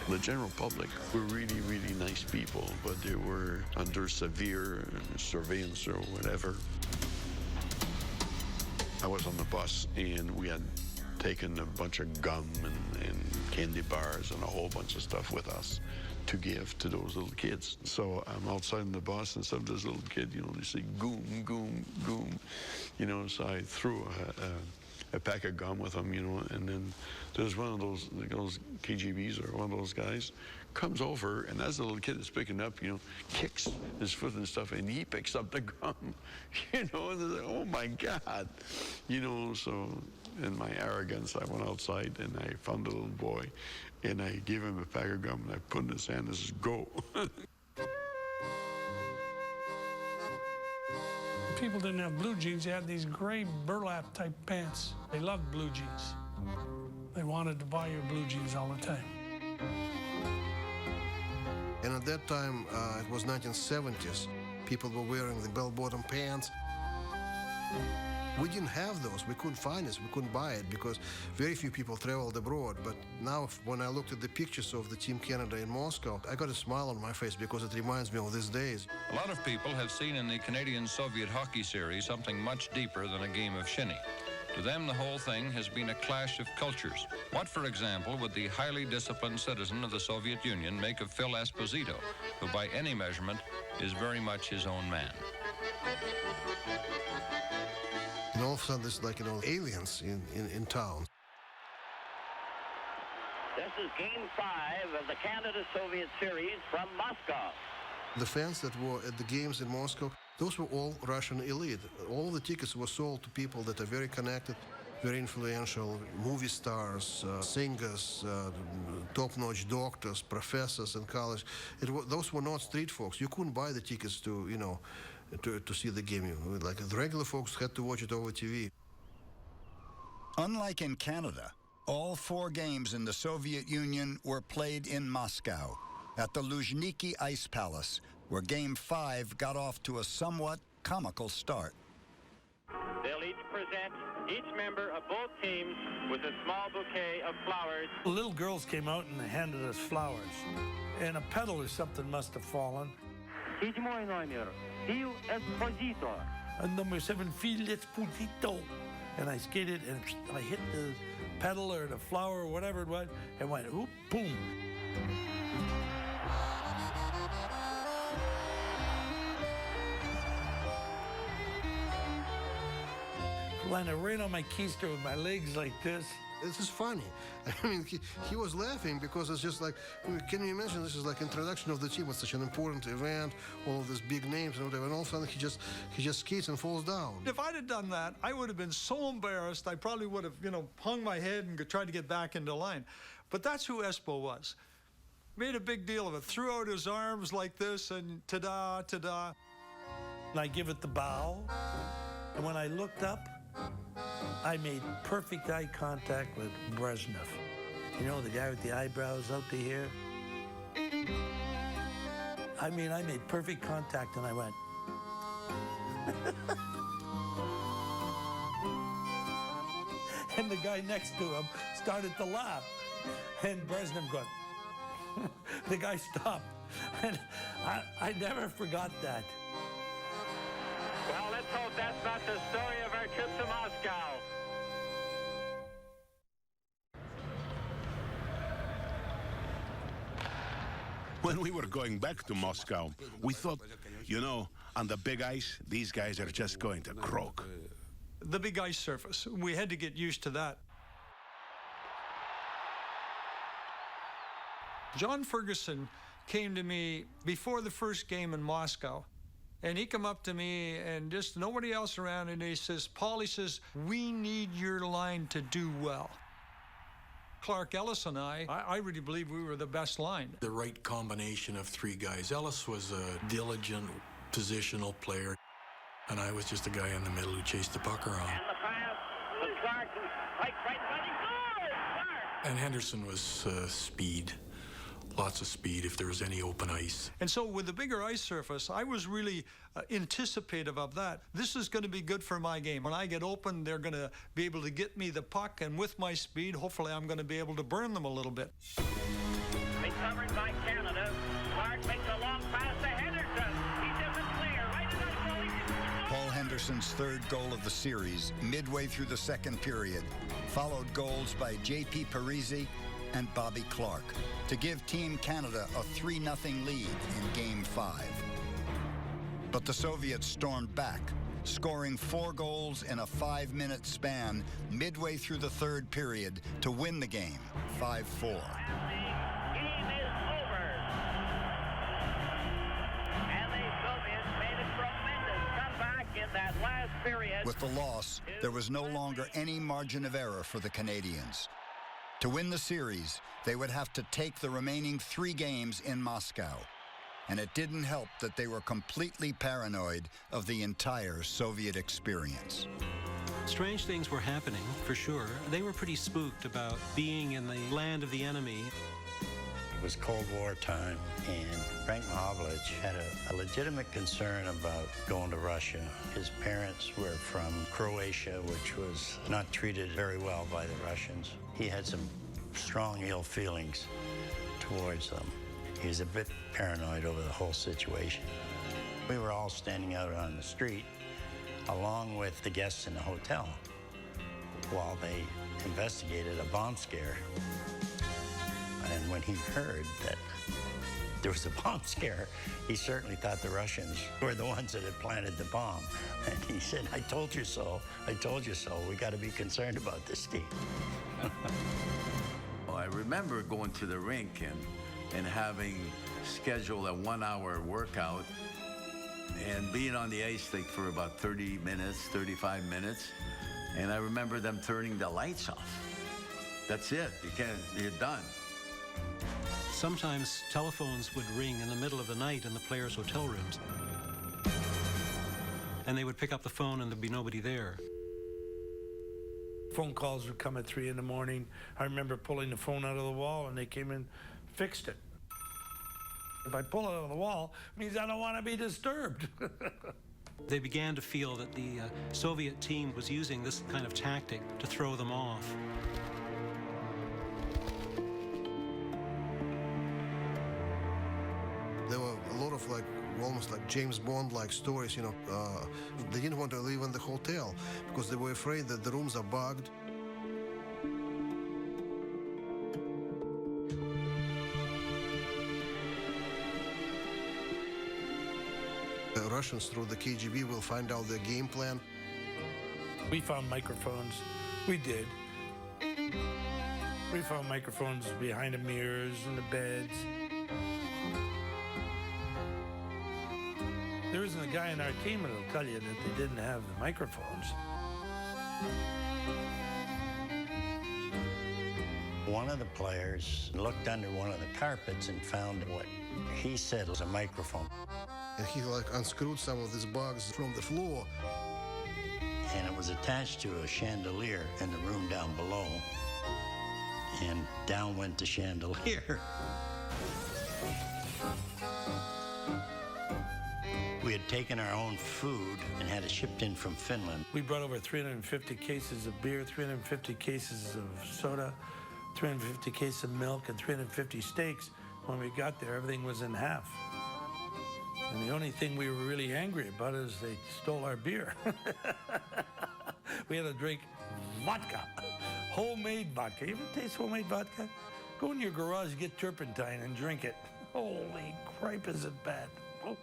The general public were really, really nice people, but they were under severe surveillance or whatever. I was on the bus, and we had taken a bunch of gum and candy bars and a whole bunch of stuff with us to give to those little kids. So I'm outside in the bus, and some of this little kid, you know, they say, goom, goom, goom. You know, so I threw a pack of gum with them, you know, and then there's one of those KGBs or one of those guys comes over, and as the little kid is picking up, you know, kicks his foot and stuff, and he picks up the gum, you know, and they're like, oh my God, you know, so in my arrogance, I went outside and I found a little boy, and I gave him a pack of gum, and I put in his hand and says, go. People didn't have blue jeans. They had these gray burlap type pants. They loved blue jeans. They wanted to buy your blue jeans all the time. And at that time, it was 1970s. People were wearing the bell-bottom pants. We didn't have those. We couldn't find it. We couldn't buy it because very few people traveled abroad. But now, when I looked at the pictures of the Team Canada in Moscow, I got a smile on my face because it reminds me of these days. A lot of people have seen in the Canadian-Soviet hockey series something much deeper than a game of shinny. To them, the whole thing has been a clash of cultures. What, for example, would the highly disciplined citizen of the Soviet Union make of Phil Esposito, who by any measurement is very much his own man? And all of a sudden, there's like, you know, aliens in town. This is Game 5 of the Canada-Soviet series from Moscow. The fans that were at the games in Moscow, those were all Russian elite. All the tickets were sold to people that are very connected, very influential, movie stars, singers, top-notch doctors, professors in college. Those were not street folks. You couldn't buy the tickets to, you know, to see the game. Like the regular folks had to watch it over TV. Unlike in Canada, all 4 games in the Soviet Union were played in Moscow at the Luzhniki Ice Palace, where Game 5 got off to a somewhat comical start. They'll each present each member of both teams with a small bouquet of flowers. Little girls came out and handed us flowers. and a pedal or something must have fallen. Седьмой номер. Phil Esposito. And number 7, Phil Esposito. And I skated and I hit the pedal or the flower or whatever it was and went, oop, boom. Landed right on my keister with my legs like this. This is funny. I mean, he was laughing because it's just like, can you imagine? This is like introduction of the team. It's such an important event, all of these big names and whatever. And all of a sudden, he just skates and falls down. If I'd have done that, I would have been so embarrassed. I probably would have, hung my head and tried to get back into line. But that's who Espo was. Made a big deal of it. Threw out his arms like this and ta-da, ta-da. And I give it the bow. And when I looked up, I made perfect eye contact with Brezhnev. You know, the guy with the eyebrows out to here? I mean, I made perfect contact and I went. And the guy next to him started to laugh. And Brezhnev going, the guy stopped. And I never forgot that. Well, let's hope that's not the story of our trip to Moscow. When we were going back to Moscow, we thought, on the big ice, these guys are just going to croak. The big ice surface. We had to get used to that. John Ferguson came to me before the first game in Moscow, and he come up to me and just nobody else around, and he says, Paul, he says, we need your line to do well. Clark Ellis and I really believe we were the best line. The right combination of three guys. Ellis was a diligent, positional player, and I was just a guy in the middle who chased the puck around. And the pass to Clark, right, Clark! And Henderson was speed. Lots of speed if there was any open ice. And so with the bigger ice surface, I was really anticipative of that. This is going to be good for my game. When I get open, they're going to be able to get me the puck, and with my speed, hopefully I'm going to be able to burn them a little bit. Recovered by Canada. Clark makes a long pass to Henderson. He doesn't clear. Right in the goal. Paul Henderson's third goal of the series, midway through the second period, followed goals by J.P. Parisi and Bobby Clark to give Team Canada a 3-0 lead in Game 5. But the Soviets stormed back, scoring 4 goals in a 5-minute span midway through the third period to win the game, 5-4. Game is over. And the Soviets made a tremendous comeback in that last period. With the loss, there was no longer any margin of error for the Canadians. To win the series, they would have to take the remaining 3 games in Moscow. And it didn't help that they were completely paranoid of the entire Soviet experience. Strange things were happening, for sure. They were pretty spooked about being in the land of the enemy. It was Cold War time, and Frank Mahovlich had a legitimate concern about going to Russia. His parents were from Croatia, which was not treated very well by the Russians. He had some strong ill feelings towards them. He was a bit paranoid over the whole situation. We were all standing out on the street, along with the guests in the hotel, while they investigated a bomb scare. And when he heard that there was a bomb scare, he certainly thought the Russians were the ones that had planted the bomb. And he said, I told you so. I told you so. We got to be concerned about this team. Well, I remember going to the rink and having scheduled a 1-hour workout and being on the ice like for about 30 minutes, 35 minutes. And I remember them turning the lights off. That's it. You're done. Sometimes telephones would ring in the middle of the night in the players' hotel rooms. And they would pick up the phone and there'd be nobody there. Phone calls would come at 3 in the morning. I remember pulling the phone out of the wall and they came and fixed it. If I pull it out of the wall, it means I don't want to be disturbed. They began to feel that the Soviet team was using this kind of tactic to throw them off. James Bond-like stories, they didn't want to live in the hotel because they were afraid that the rooms are bugged. The Russians, through the KGB, will find out their game plan. We found microphones. We did. We found microphones behind the mirrors and the beds. There isn't a guy in our team that'll tell you that they didn't have the microphones. One of the players looked under one of the carpets and found what he said was a microphone. And he unscrewed some of these bugs from the floor. And it was attached to a chandelier in the room down below. And down went the chandelier. We had taken our own food and had it shipped in from Finland. We brought over 350 cases of beer, 350 cases of soda, 350 cases of milk, and 350 steaks. When we got there, everything was in half. And the only thing we were really angry about is they stole our beer. We had to drink vodka, homemade vodka. You ever taste homemade vodka? Go in your garage, get turpentine, and drink it. Holy cripe, is it bad. Oh.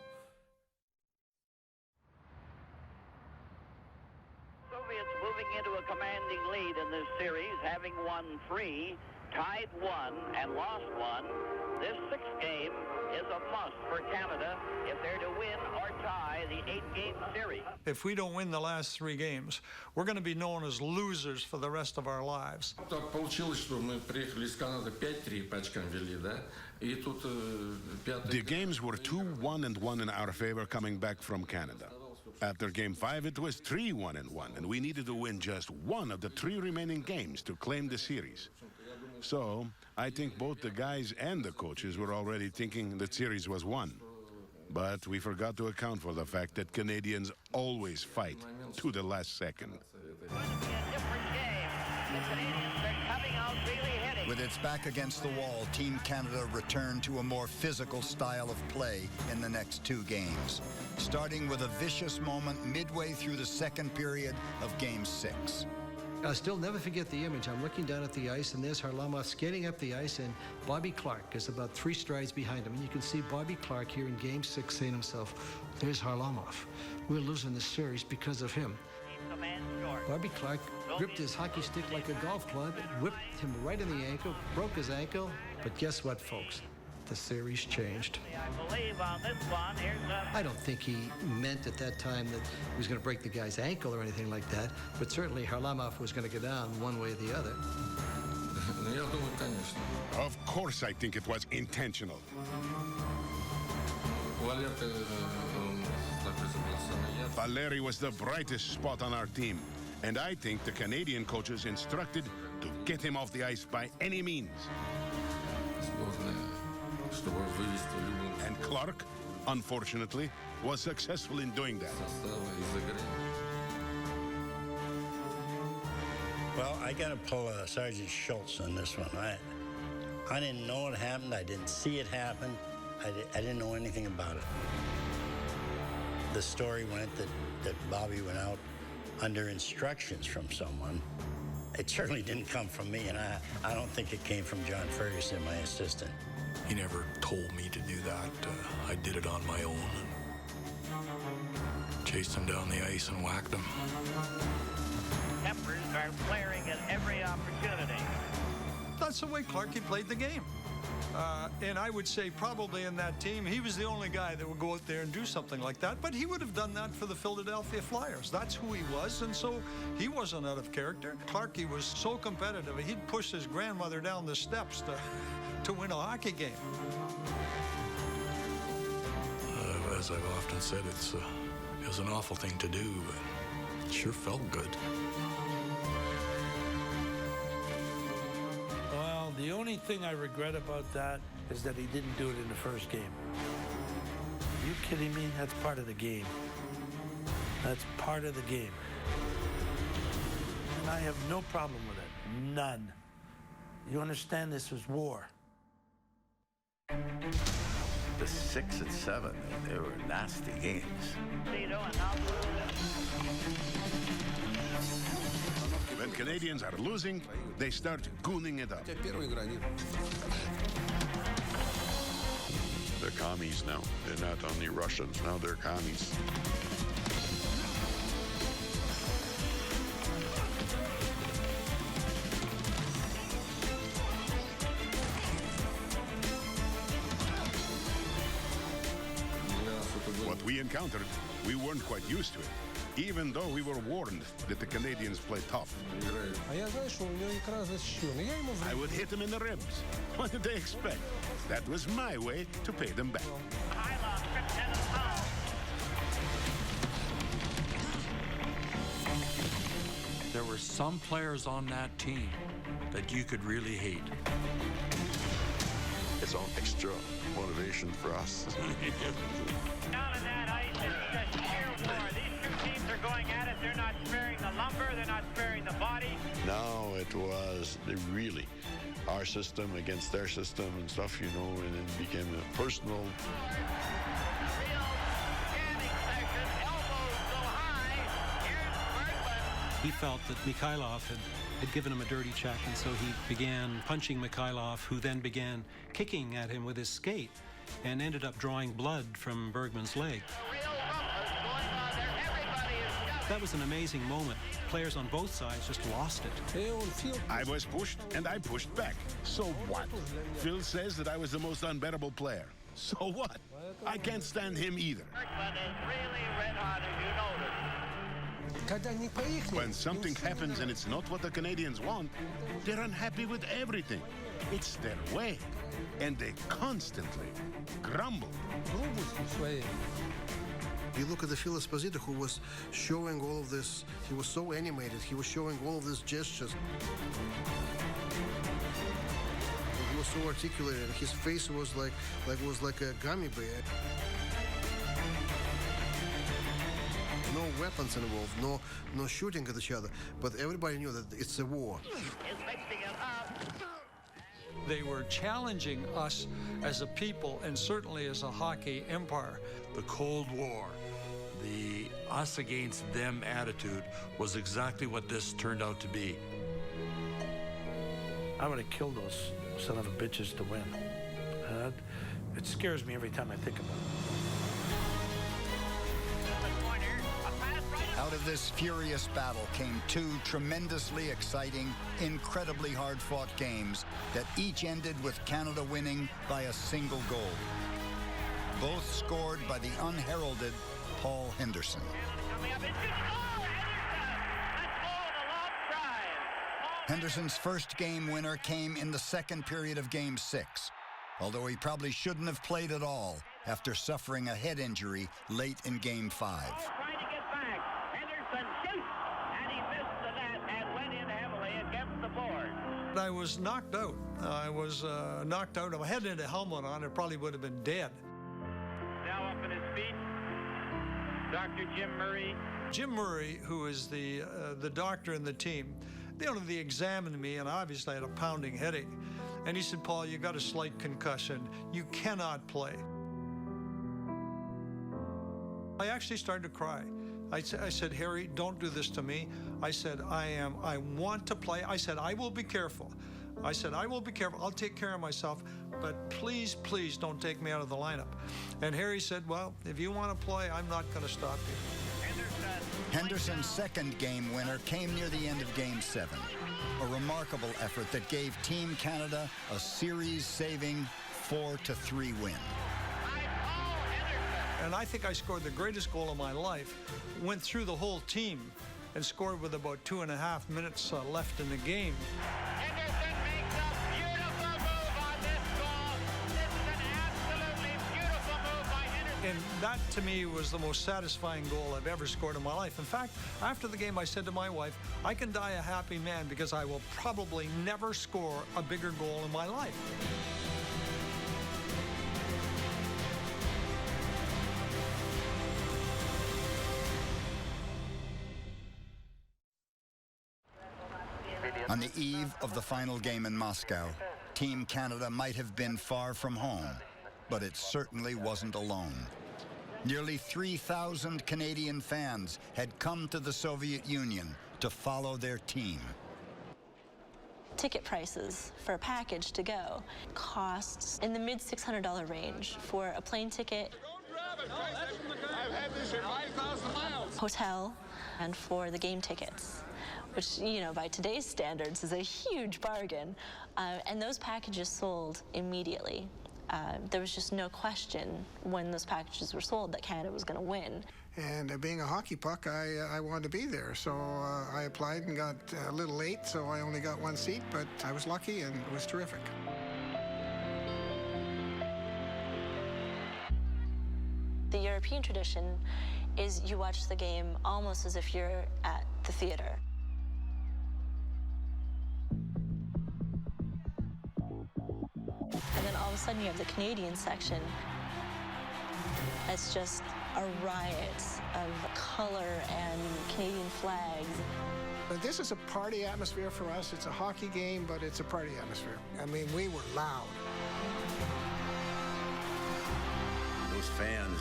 Soviets moving into a commanding lead in this series, having won 3, tied 1, and lost 1. This 6th game is a must for Canada if they're to win or tie the 8-game series. If we don't win the last 3 games, we're going to be known as losers for the rest of our lives. The games were 2-1 and 1 in our favor coming back from Canada. After Game 5, it was 3-1 and 1, and we needed to win just 1 of the 3 remaining games to claim the series. So, I think both the guys and the coaches were already thinking the series was won. But we forgot to account for the fact that Canadians always fight to the last second. With its back against the wall, Team Canada returned to a more physical style of play in the next 2 games, starting with a vicious moment midway through the second period of Game 6. I'll still never forget the image. I'm looking down at the ice, and there's Harlamov skating up the ice, and Bobby Clark is about 3 strides behind him. And you can see Bobby Clark here in Game 6 saying to himself, there's Harlamov. We're losing this series because of him. Bobby Clark gripped his hockey stick like a golf club, whipped him right in the ankle, broke his ankle. But guess what, folks? The series changed. I believe on this one, I don't think he meant at that time that he was going to break the guy's ankle or anything like that, but certainly Harlamov was going to go down one way or the other. Of course I think it was intentional. Valeri was the brightest spot on our team, and I think the Canadian coaches instructed to get him off the ice by any means. And Clark, unfortunately, was successful in doing that. Well, I got to pull Sergeant Schultz on this one. I didn't know it happened. I didn't see it happen. I didn't know anything about it. The story went that Bobby went out under instructions from someone. It certainly didn't come from me, and I don't think it came from John Ferguson, my assistant. He never told me to do that. I did it on my own. And chased him down the ice and whacked him. Tempers are flaring at every opportunity. That's the way Clarkie played the game. And I would say probably in that team, he was the only guy that would go out there and do something like that. But he would have done that for the Philadelphia Flyers. That's who he was, and so he wasn't out of character. Clarkie was so competitive, he'd push his grandmother down the steps to win a hockey game. As I've often said, it was an awful thing to do, but it sure felt good. Well, the only thing I regret about that is that he didn't do it in the first game. Are you kidding me? That's part of the game. That's part of the game. And I have no problem with it. None. You understand this was war. the 6 and 7, they were nasty games. When Canadians are losing, they start gooning it up. They're commies now. They're not only Russians, now they're commies. What we encountered, we weren't quite used to it, even though we were warned that the Canadians play tough. I would hit them in the ribs. What did they expect? That was my way to pay them back. There were some players on that team that you could really hate. It's all extra motivation for us. Down in that ice, it's just sheer war. These two teams are going at it. They're not sparing the lumber. They're not sparing the body. Now it was really our system against their system and stuff, you know, and it became a personal. He felt that Mikhailov had given him a dirty check, and so he began punching Mikhailov, who then began kicking at him with his skate and ended up drawing blood from Bergman's leg. That was an amazing moment. Players on both sides just lost it. I was pushed and I pushed back. So what? Phil says that I was the most unbearable player. So what? I can't stand him either. When something happens and it's not what the Canadians want, they're unhappy with everything. It's their way. And they constantly grumble. You look at the Phil Esposito, who was showing all of this. He was so animated. He was showing all of these gestures. He was so articulated. His face was like a gummy bear. No weapons involved, no shooting at each other, but everybody knew that it's a war. They were challenging us as a people and certainly as a hockey empire. The Cold War, the us against them attitude was exactly what this turned out to be. I would have killed those son of a bitches to win. It scares me every time I think about it. Out of this furious battle came two tremendously exciting, incredibly hard-fought games that each ended with Canada winning by a single goal. Both scored by the unheralded Paul Henderson. Henderson's first game winner came in the second period of Game 6, although he probably shouldn't have played at all after suffering a head injury late in Game 5. I was knocked out. I was knocked out. If I hadn't had a helmet on, it probably would have been dead. Now up on his feet, Dr. Jim Murray. Jim Murray, who is the doctor in the team, they examined me, and obviously I had a pounding headache. And he said, Paul, you got a slight concussion. You cannot play. I actually started to cry. I said, Harry, don't do this to me. I said, I want to play. I said, I will be careful. I said, I will be careful. I'll take care of myself, but please, please don't take me out of the lineup. And Harry said, well, if you want to play, I'm not going to stop you. Henderson's second game winner came near the end of Game 7. A remarkable effort that gave Team Canada a series-saving 4-3 win. And I think I scored the greatest goal of my life. Went through the whole team and scored with about 2.5 minutes left in the game. Henderson makes a beautiful move on this goal. This is an absolutely beautiful move by Henderson. And that, to me, was the most satisfying goal I've ever scored in my life. In fact, after the game, I said to my wife, I can die a happy man because I will probably never score a bigger goal in my life. On the eve of the final game in Moscow, Team Canada might have been far from home, but it certainly wasn't alone. Nearly 3,000 Canadian fans had come to the Soviet Union to follow their team. Ticket prices for a package to go costs in the mid $600 range for a plane ticket, I've had this for 5,000 miles. hotel, and for the game tickets, which, you know, by today's standards is a huge bargain. And those packages sold immediately. There was just no question when those packages were sold that Canada was going to win. And being a hockey puck, I wanted to be there. So I applied and got a little late, so I only got one seat, but I was lucky and it was terrific. The European tradition is you watch the game almost as if you're at the theater. And then all of a sudden you have the Canadian section. It's just a riot of color and Canadian flags. But this is a party atmosphere for us. It's a hockey game, but it's a party atmosphere. I mean, we were loud. Those fans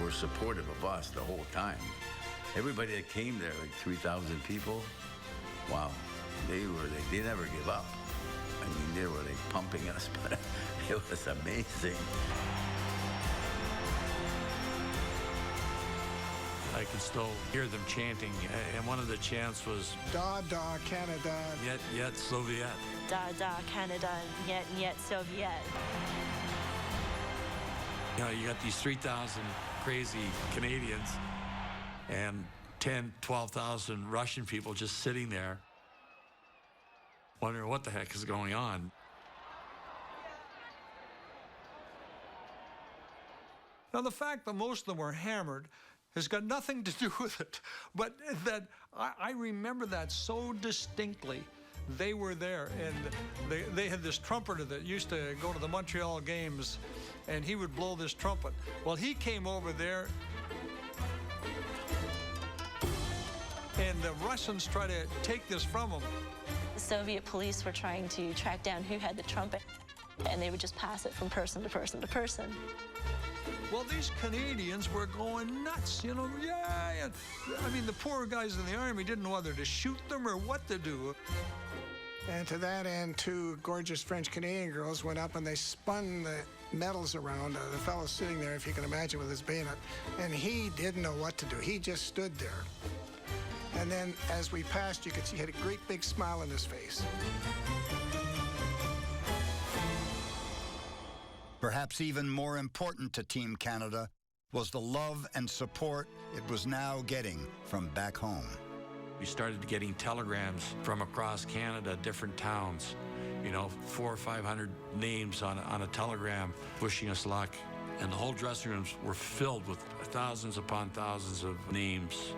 were supportive of us the whole time. Everybody that came there, like 3,000 people, wow, they never give up. I mean, they were like pumping us, but it was amazing. I can still hear them chanting, and one of the chants was Da, da, Canada. Yet, Soviet. Da, da, Canada, yet, Soviet. You know, you got these 3,000 crazy Canadians and 10, 12,000 Russian people just sitting there wondering what the heck is going on. Now, the fact that most of them were hammered has got nothing to do with it, but that I remember that so distinctly. They were there, and they had this trumpeter that used to go to the Montreal games, and he would blow this trumpet. Well, he came over there, and the Russians tried to take this from him. The Soviet police were trying to track down who had the trumpet, and they would just pass it from person to person to person. Well, these Canadians were going nuts, you know, yeah. I mean, the poor guys in the Army didn't know whether to shoot them or what to do. And to that end, two gorgeous French-Canadian girls went up and they spun the medals around. The fellow sitting there, if you can imagine, with his bayonet, and he didn't know what to do. He just stood there. And then as we passed, you could see he had a great big smile on his face. Perhaps even more important to Team Canada was the love and support it was now getting from back home. We started getting telegrams from across Canada, different towns, you know, 400 or 500 names on a telegram wishing us luck. And the whole dressing rooms were filled with thousands upon thousands of names.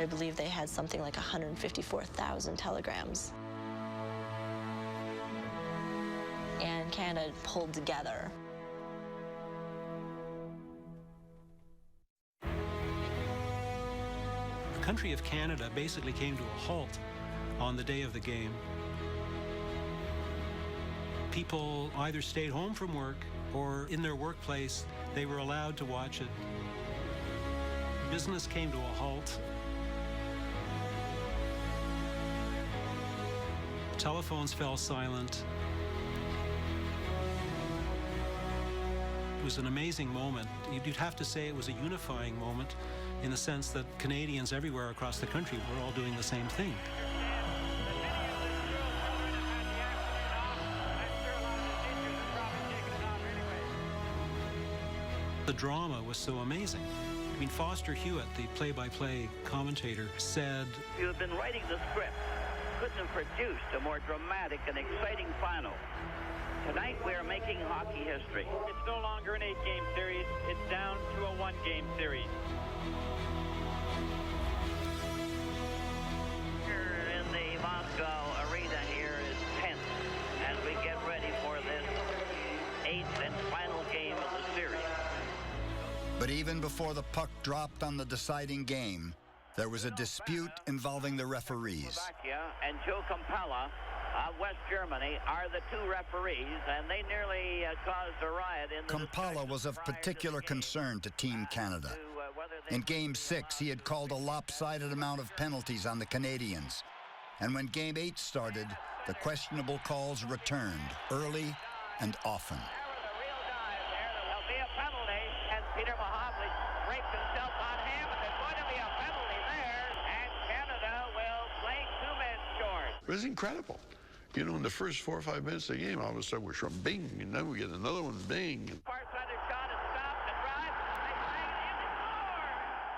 I believe they had something like 154,000 telegrams. And Canada pulled together. The country of Canada basically came to a halt on the day of the game. People either stayed home from work or in their workplace, they were allowed to watch it. Business came to a halt. Telephones fell silent. It was an amazing moment. You'd have to say it was a unifying moment in the sense that Canadians everywhere across the country were all doing the same thing. The drama was so amazing. I mean, Foster Hewitt, the play-by-play commentator, said, "You have been writing the script. Couldn't have produced a more dramatic and exciting final. Tonight we are making hockey history." It's no longer an 8-game series. It's down to a 1-game series. Here in the Moscow arena here is tense as we get ready for this 8th and final game of the series. But even before the puck dropped on the deciding game, there was a dispute involving the referees. And Joe Campella of West Germany are the two referees, and they nearly caused a riot in the Kampala was of particular concern to Team Canada. In Game 6, he had called a lopsided amount of penalties on the Canadians. And when Game 8 started, the questionable calls returned early and often. There'll be a penalty, and Peter Mahovlich breaks himself on him, and there's going to be a penalty there, and Canada will play 2 men short. It was incredible. You know, in the first 4 or 5 minutes of the game, all of a sudden we're from bing, and then we get another one, bing.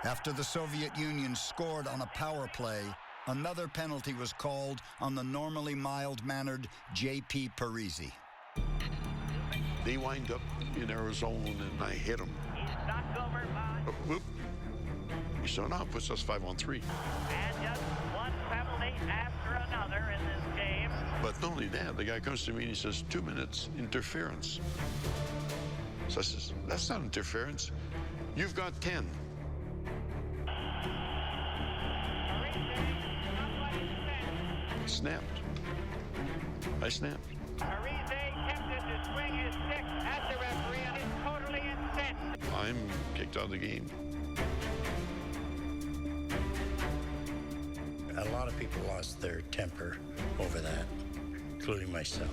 After the Soviet Union scored on a power play, another penalty was called on the normally mild-mannered J.P. Parisi. They wind up in our zone, and I hit them. He's knocked over by... Whoop. So now it puts us 5-on-3. And just one penalty after another in this game. But not only that, the guy comes to me and he says, 2 minutes interference. So I says, that's not interference. You've got 10. Snapped. I snapped. Parise tempted to swing his stick at the referee and is totally incensed. I'm kicked out of the game. A lot of people lost their temper over that, including myself.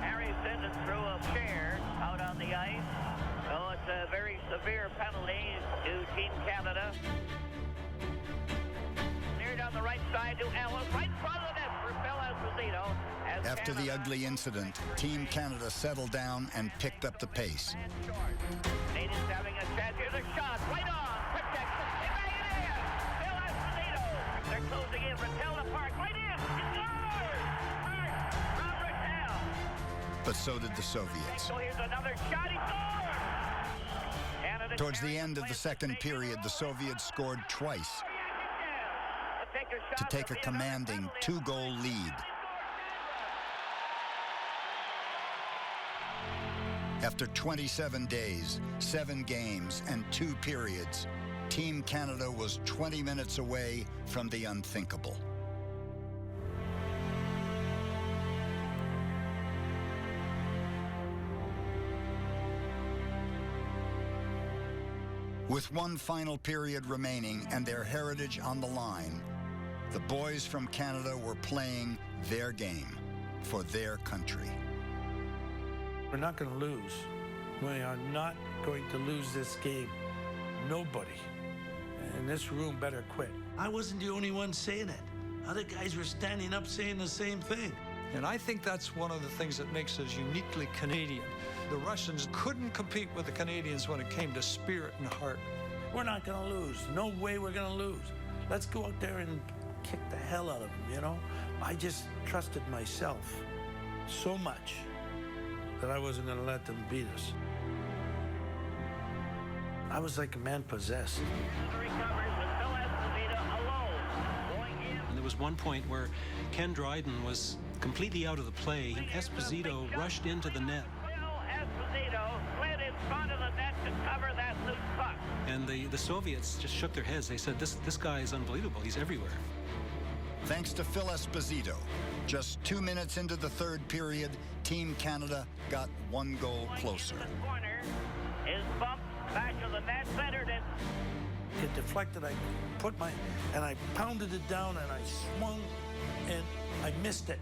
Harry Sinden threw a chair out on the ice. So it's a very severe penalty to Team Canada. Near down the right side to Ellis, right in front of the net for Phil Esposito. After the ugly incident, Team Canada settled down and picked up the pace. Canadians having a chance. Here's a shot. Right on. Quick check. They bang it in. Phil Esposito. They're closing in. Rattel to Park. Right in. He scores. Park from Rattel. But so did the Soviets. So here's another shot. He scores. Canada Towards the end of the second period, the Soviets scored twice to take a commanding 2-goal lead. After 27 days, 7 games, and 2 periods, Team Canada was 20 minutes away from the unthinkable. With one final period remaining and their heritage on the line, the boys from Canada were playing their game for their country. We're not going to lose. We are not going to lose this game. Nobody in this room better quit. I wasn't the only one saying it. Other guys were standing up saying the same thing. And I think that's one of the things that makes us uniquely Canadian. The Russians couldn't compete with the Canadians when it came to spirit and heart. We're not going to lose. No way we're going to lose. Let's go out there and kick the hell out of them, you know? I just trusted myself so much that I wasn't going to let them beat us. I was like a man possessed. And there was one point where Ken Dryden was completely out of the play. Esposito rushed into the net. Esposito slid in front of the net to cover that loose puck. And the Soviets just shook their heads. They said, this guy is unbelievable. He's everywhere. Thanks to Phil Esposito, just 2 minutes into the third period, Team Canada got 1 goal closer. Corner is bumped back to the net, centered it. It deflected. I pounded it down, and I swung, and I missed it.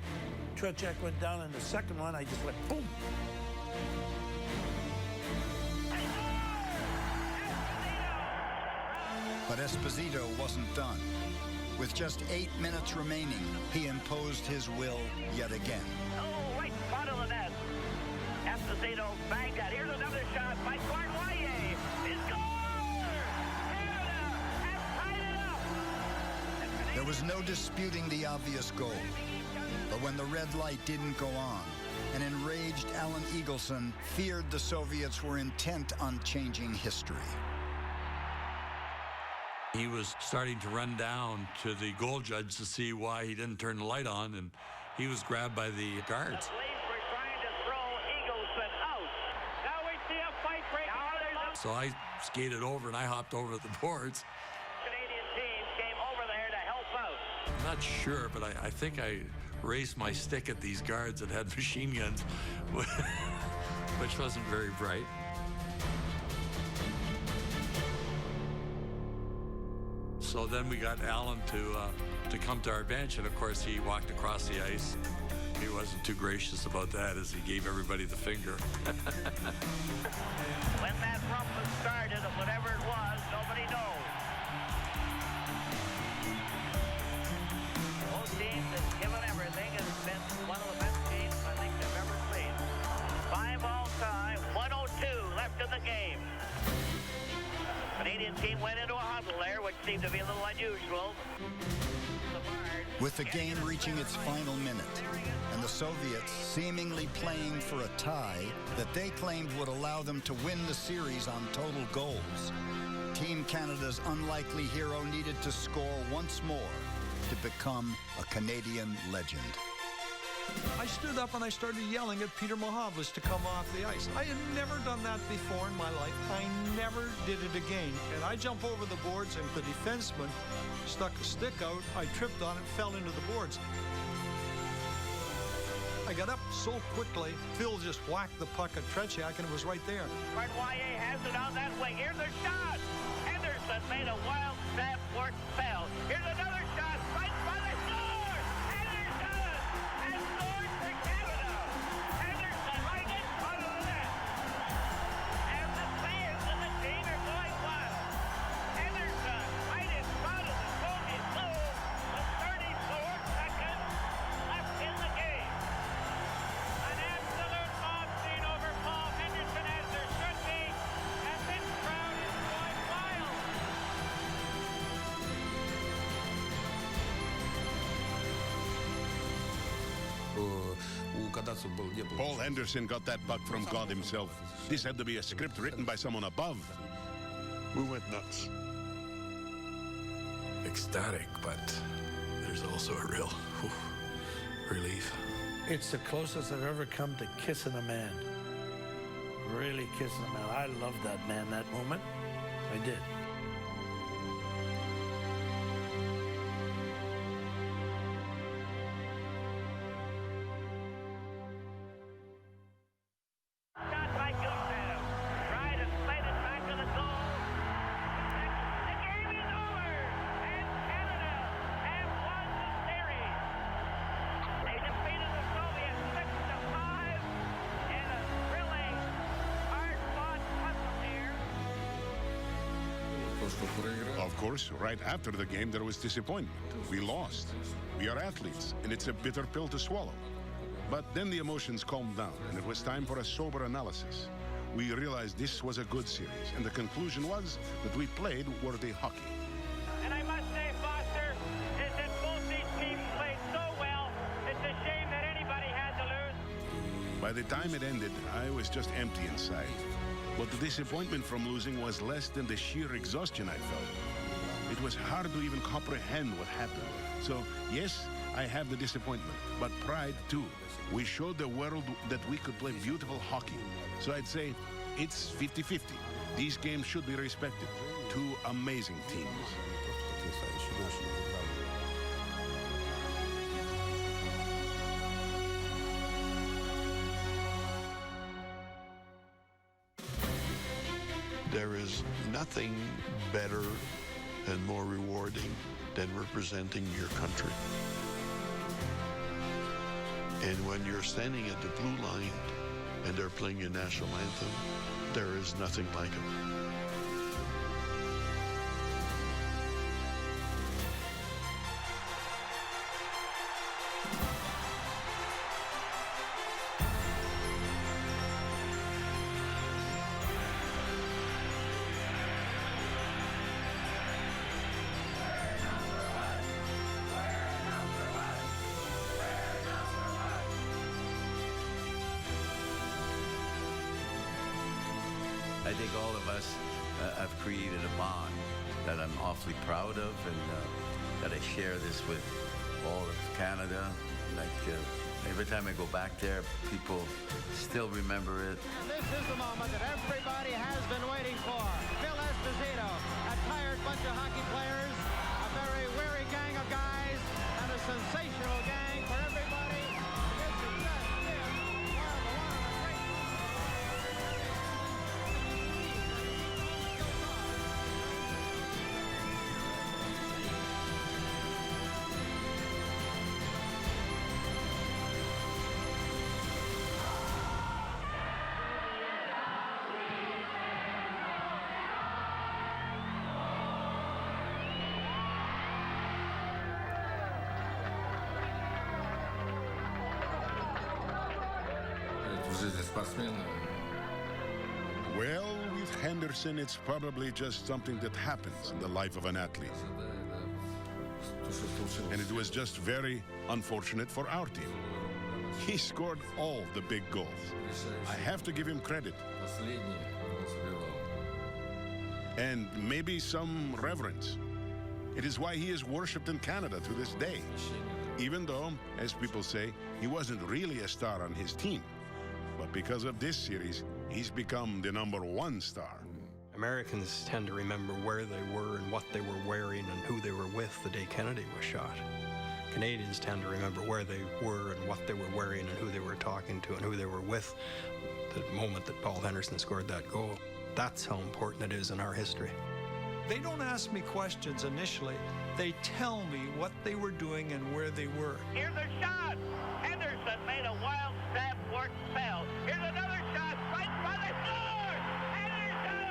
Trocek went down, and the second one, I just went boom. But Esposito wasn't done. With just 8 minutes remaining, he imposed his will yet again. Oh, right in front of the net. Esposito banged that. Here's another shot by Cornelier. He scores! Canada has tied it up. There was no disputing the obvious goal. But when the red light didn't go on, an enraged Alan Eagleson feared the Soviets were intent on changing history. He was starting to run down to the goal judge to see why he didn't turn the light on, and he was grabbed by the guards. The police were trying to throw Eagleson out. Now we see a fight break out. So I skated over and I hopped over the boards. Canadian team came over there to help out. I'm not sure, but I think I raise my stick at these guards that had machine guns, which wasn't very bright. So then we got Alan to come to our bench, and of course he walked across the ice. He wasn't too gracious about that, as he gave everybody the finger. When that rumpus started, or whatever it was, nobody knows. Both teams have given everything. It's been one of the best games I think they've ever played. 5 all time, 1:02 left in the game. Canadian team went into a huddle there, which seemed to be a little unusual. With the game reaching its final minute, and the Soviets seemingly playing for a tie that they claimed would allow them to win the series on total goals, Team Canada's unlikely hero needed to score once more to become a Canadian legend. I stood up and I started yelling at Peter Mohavlis to come off the ice. I had never done that before in my life. I never did it again. And I jumped over the boards, and the defenseman stuck a stick out. I tripped on it, fell into the boards. I got up so quickly, Phil just whacked the puck at Tretiak, and it was right there. Marnoyer has it on that wing. Here's a shot. Henderson made a wild stab for it, fell. Here's another shot. Right by the score. Henderson has scored for Canada. Henderson right in front of the net. And the fans of the team are going wild. Henderson right in front of the Soviet goal with 34 seconds left in the game. An absolute mob scene over Paul Henderson, as there should be, and this crowd is going wild. Paul Henderson got that puck from God himself. This had to be a script written by someone above. We went nuts. Ecstatic, but there's also a real relief. It's the closest I've ever come to kissing a man. Really kissing a man. I loved that man that moment. I did. Shot by Gusev. Tried and played it back to the goal. The game is over, and Canada has won the series. They defeated the Soviets 6-5 in a thrilling, hard-fought tussle here. Of course, right after the game, there was disappointment. We lost. We are athletes, and it's a bitter pill to swallow. But then the emotions calmed down, and it was time for a sober analysis. We realized this was a good series, and the conclusion was that we played worthy hockey. And I must say, Foster, is that both these teams played so well, it's a shame that anybody had to lose. By the time it ended, I was just empty inside. But the disappointment from losing was less than the sheer exhaustion I felt. It was hard to even comprehend what happened. So, yes, I have the disappointment, but pride too. We showed the world that we could play beautiful hockey. So I'd say it's 50-50. These games should be respected. Two amazing teams. There is nothing better and more rewarding than representing your country. And when you're standing at the blue line and they're playing your national anthem, there is nothing like it. I think all of us have created a bond that I'm awfully proud of, and that I share this with all of Canada. Like every time I go back there, people still remember it. And this is the moment that everybody has been waiting for. Phil Esposito, a tired bunch of hockey players, a very weary gang of guys, and a sensational gang for everybody. Well, with Henderson, it's probably just something that happens in the life of an athlete. And it was just very unfortunate for our team. He scored all the big goals. I have to give him credit. And maybe some reverence. It is why he is worshipped in Canada to this day. Even though, as people say, he wasn't really a star on his team. But because of this series, he's become the #1 star. Americans tend to remember where they were and what they were wearing and who they were with the day Kennedy was shot. Canadians tend to remember where they were and what they were wearing and who they were talking to and who they were with the moment that Paul Henderson scored that goal. That's how important it is in our history. They don't ask me questions initially. They tell me what they were doing and where they were. Here's a shot. Henderson made a wild stab work spell. Here's another shot. Right in front of score. Henderson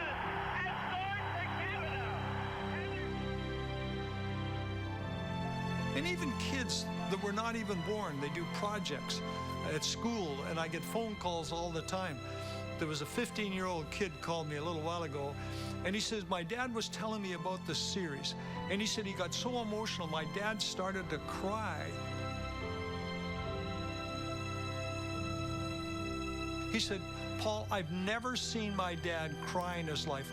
has scored for Canada. And even kids that were not even born, they do projects at school, and I get phone calls all the time. There was a 15-year-old kid called me a little while ago, and he says, my dad was telling me about the series, and he said he got so emotional, my dad started to cry. He said, Paul, I've never seen my dad cry in his life.